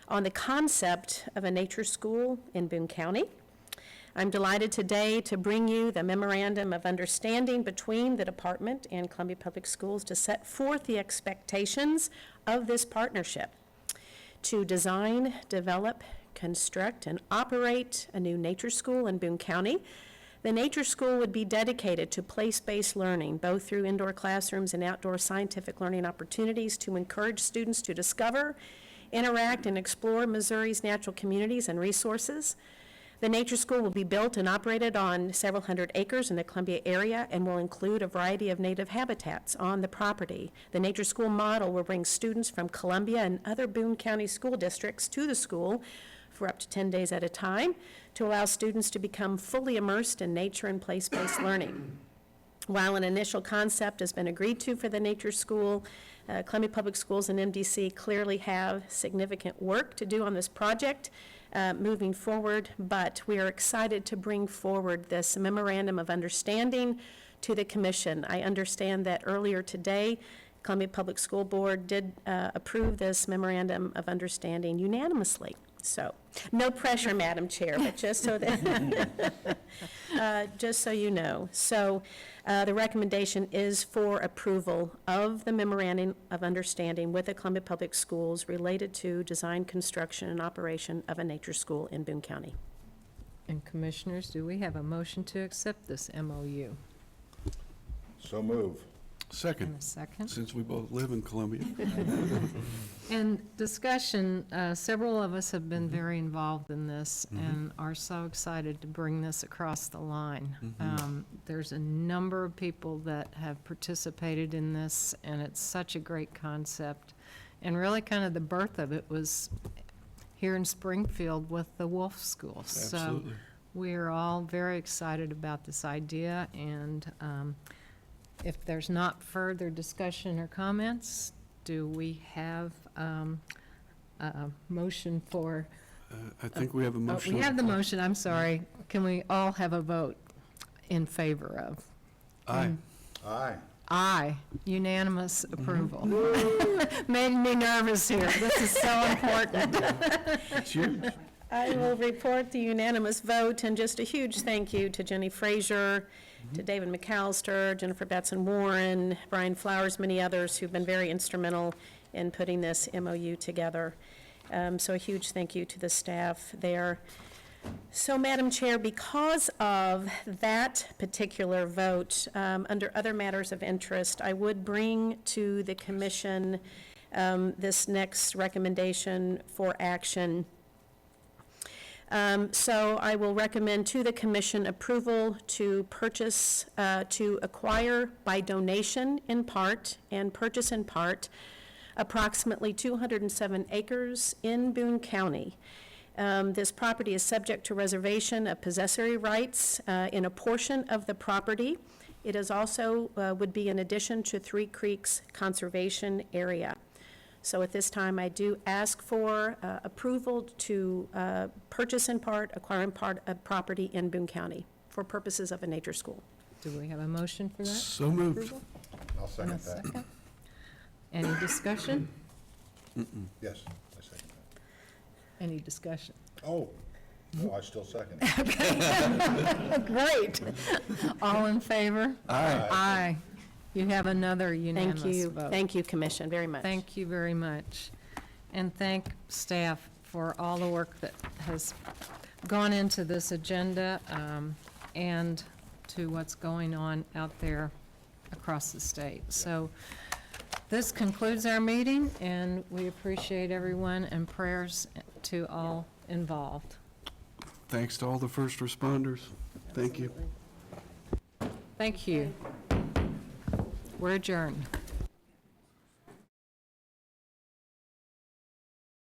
on the concept of a nature school in Boone County. I'm delighted today to bring you the memorandum of understanding between the department and Columbia Public Schools to set forth the expectations of this partnership to design, develop, construct, and operate a new nature school in Boone County. The nature school would be dedicated to place-based learning, both through indoor classrooms and outdoor scientific learning opportunities to encourage students to discover, interact, and explore Missouri's natural communities and resources. The nature school will be built and operated on several hundred acres in the Columbia area and will include a variety of native habitats on the property. The nature school model will bring students from Columbia and other Boone County school districts to the school for up to 10 days at a time to allow students to become fully immersed in nature and place-based learning. While an initial concept has been agreed to for the nature school, Columbia Public Schools and MDC clearly have significant work to do on this project moving forward, but we are excited to bring forward this memorandum of understanding to the commission. I understand that earlier today, Columbia Public School Board did approve this memorandum of understanding unanimously. So, no pressure, Madam Chair, but just so that, just so you know. So, the recommendation is for approval of the memorandum of understanding with the Columbia Public Schools related to design, construction, and operation of a nature school in Boone County. And Commissioners, do we have a motion to accept this MOU? So move. Second, And a second? since we both live in Columbia. And discussion, several of us have been very involved in this and are so excited to bring this across the line. There's a number of people that have participated in this, and it's such a great concept. And really kind of the birth of it was here in Springfield with the Wolf School. So Absolutely. we're all very excited about this idea, and if there's not further discussion or comments, do we have a motion for? I think we have a motion. We have the motion, I'm sorry. Can we all have a vote in favor of? Aye. Aye. Aye, unanimous approval. Made me nervous here. This is so important. It's huge. I will report the unanimous vote, and just a huge thank you to Jenny Frazier, to David McAllister, Jennifer Batson Warren, Brian Flowers, many others who've been very instrumental in putting this MOU together. So a huge thank you to the staff there. So, Madam Chair, because of that particular vote, under other matters of interest, I would bring to the commission this next recommendation for action. So I will recommend to the commission approval to purchase, to acquire by donation in part and purchase in part approximately 207 acres in Boone County. This property is subject to reservation of possessory rights in a portion of the property. It is also, would be in addition to Three Creeks Conservation Area. So at this time, I do ask for approval to purchase in part, acquire in part a property in Boone County for purposes of a nature school. Do we have a motion for that? So moved. Approval? I'll And a second that. second? Any discussion? Yes, I second that. Any discussion? Oh, no, I still second it. Great. All in favor? Aye. Aye. You have another unanimous Thank you, vote. thank you, Commission, very much. Thank you very much. And thank staff for all the work that has gone into this agenda and to what's going on out there across the state. So this concludes our meeting, and we appreciate everyone and prayers to all involved. Thanks to all the first responders. Thank you. Thank you. We're adjourned.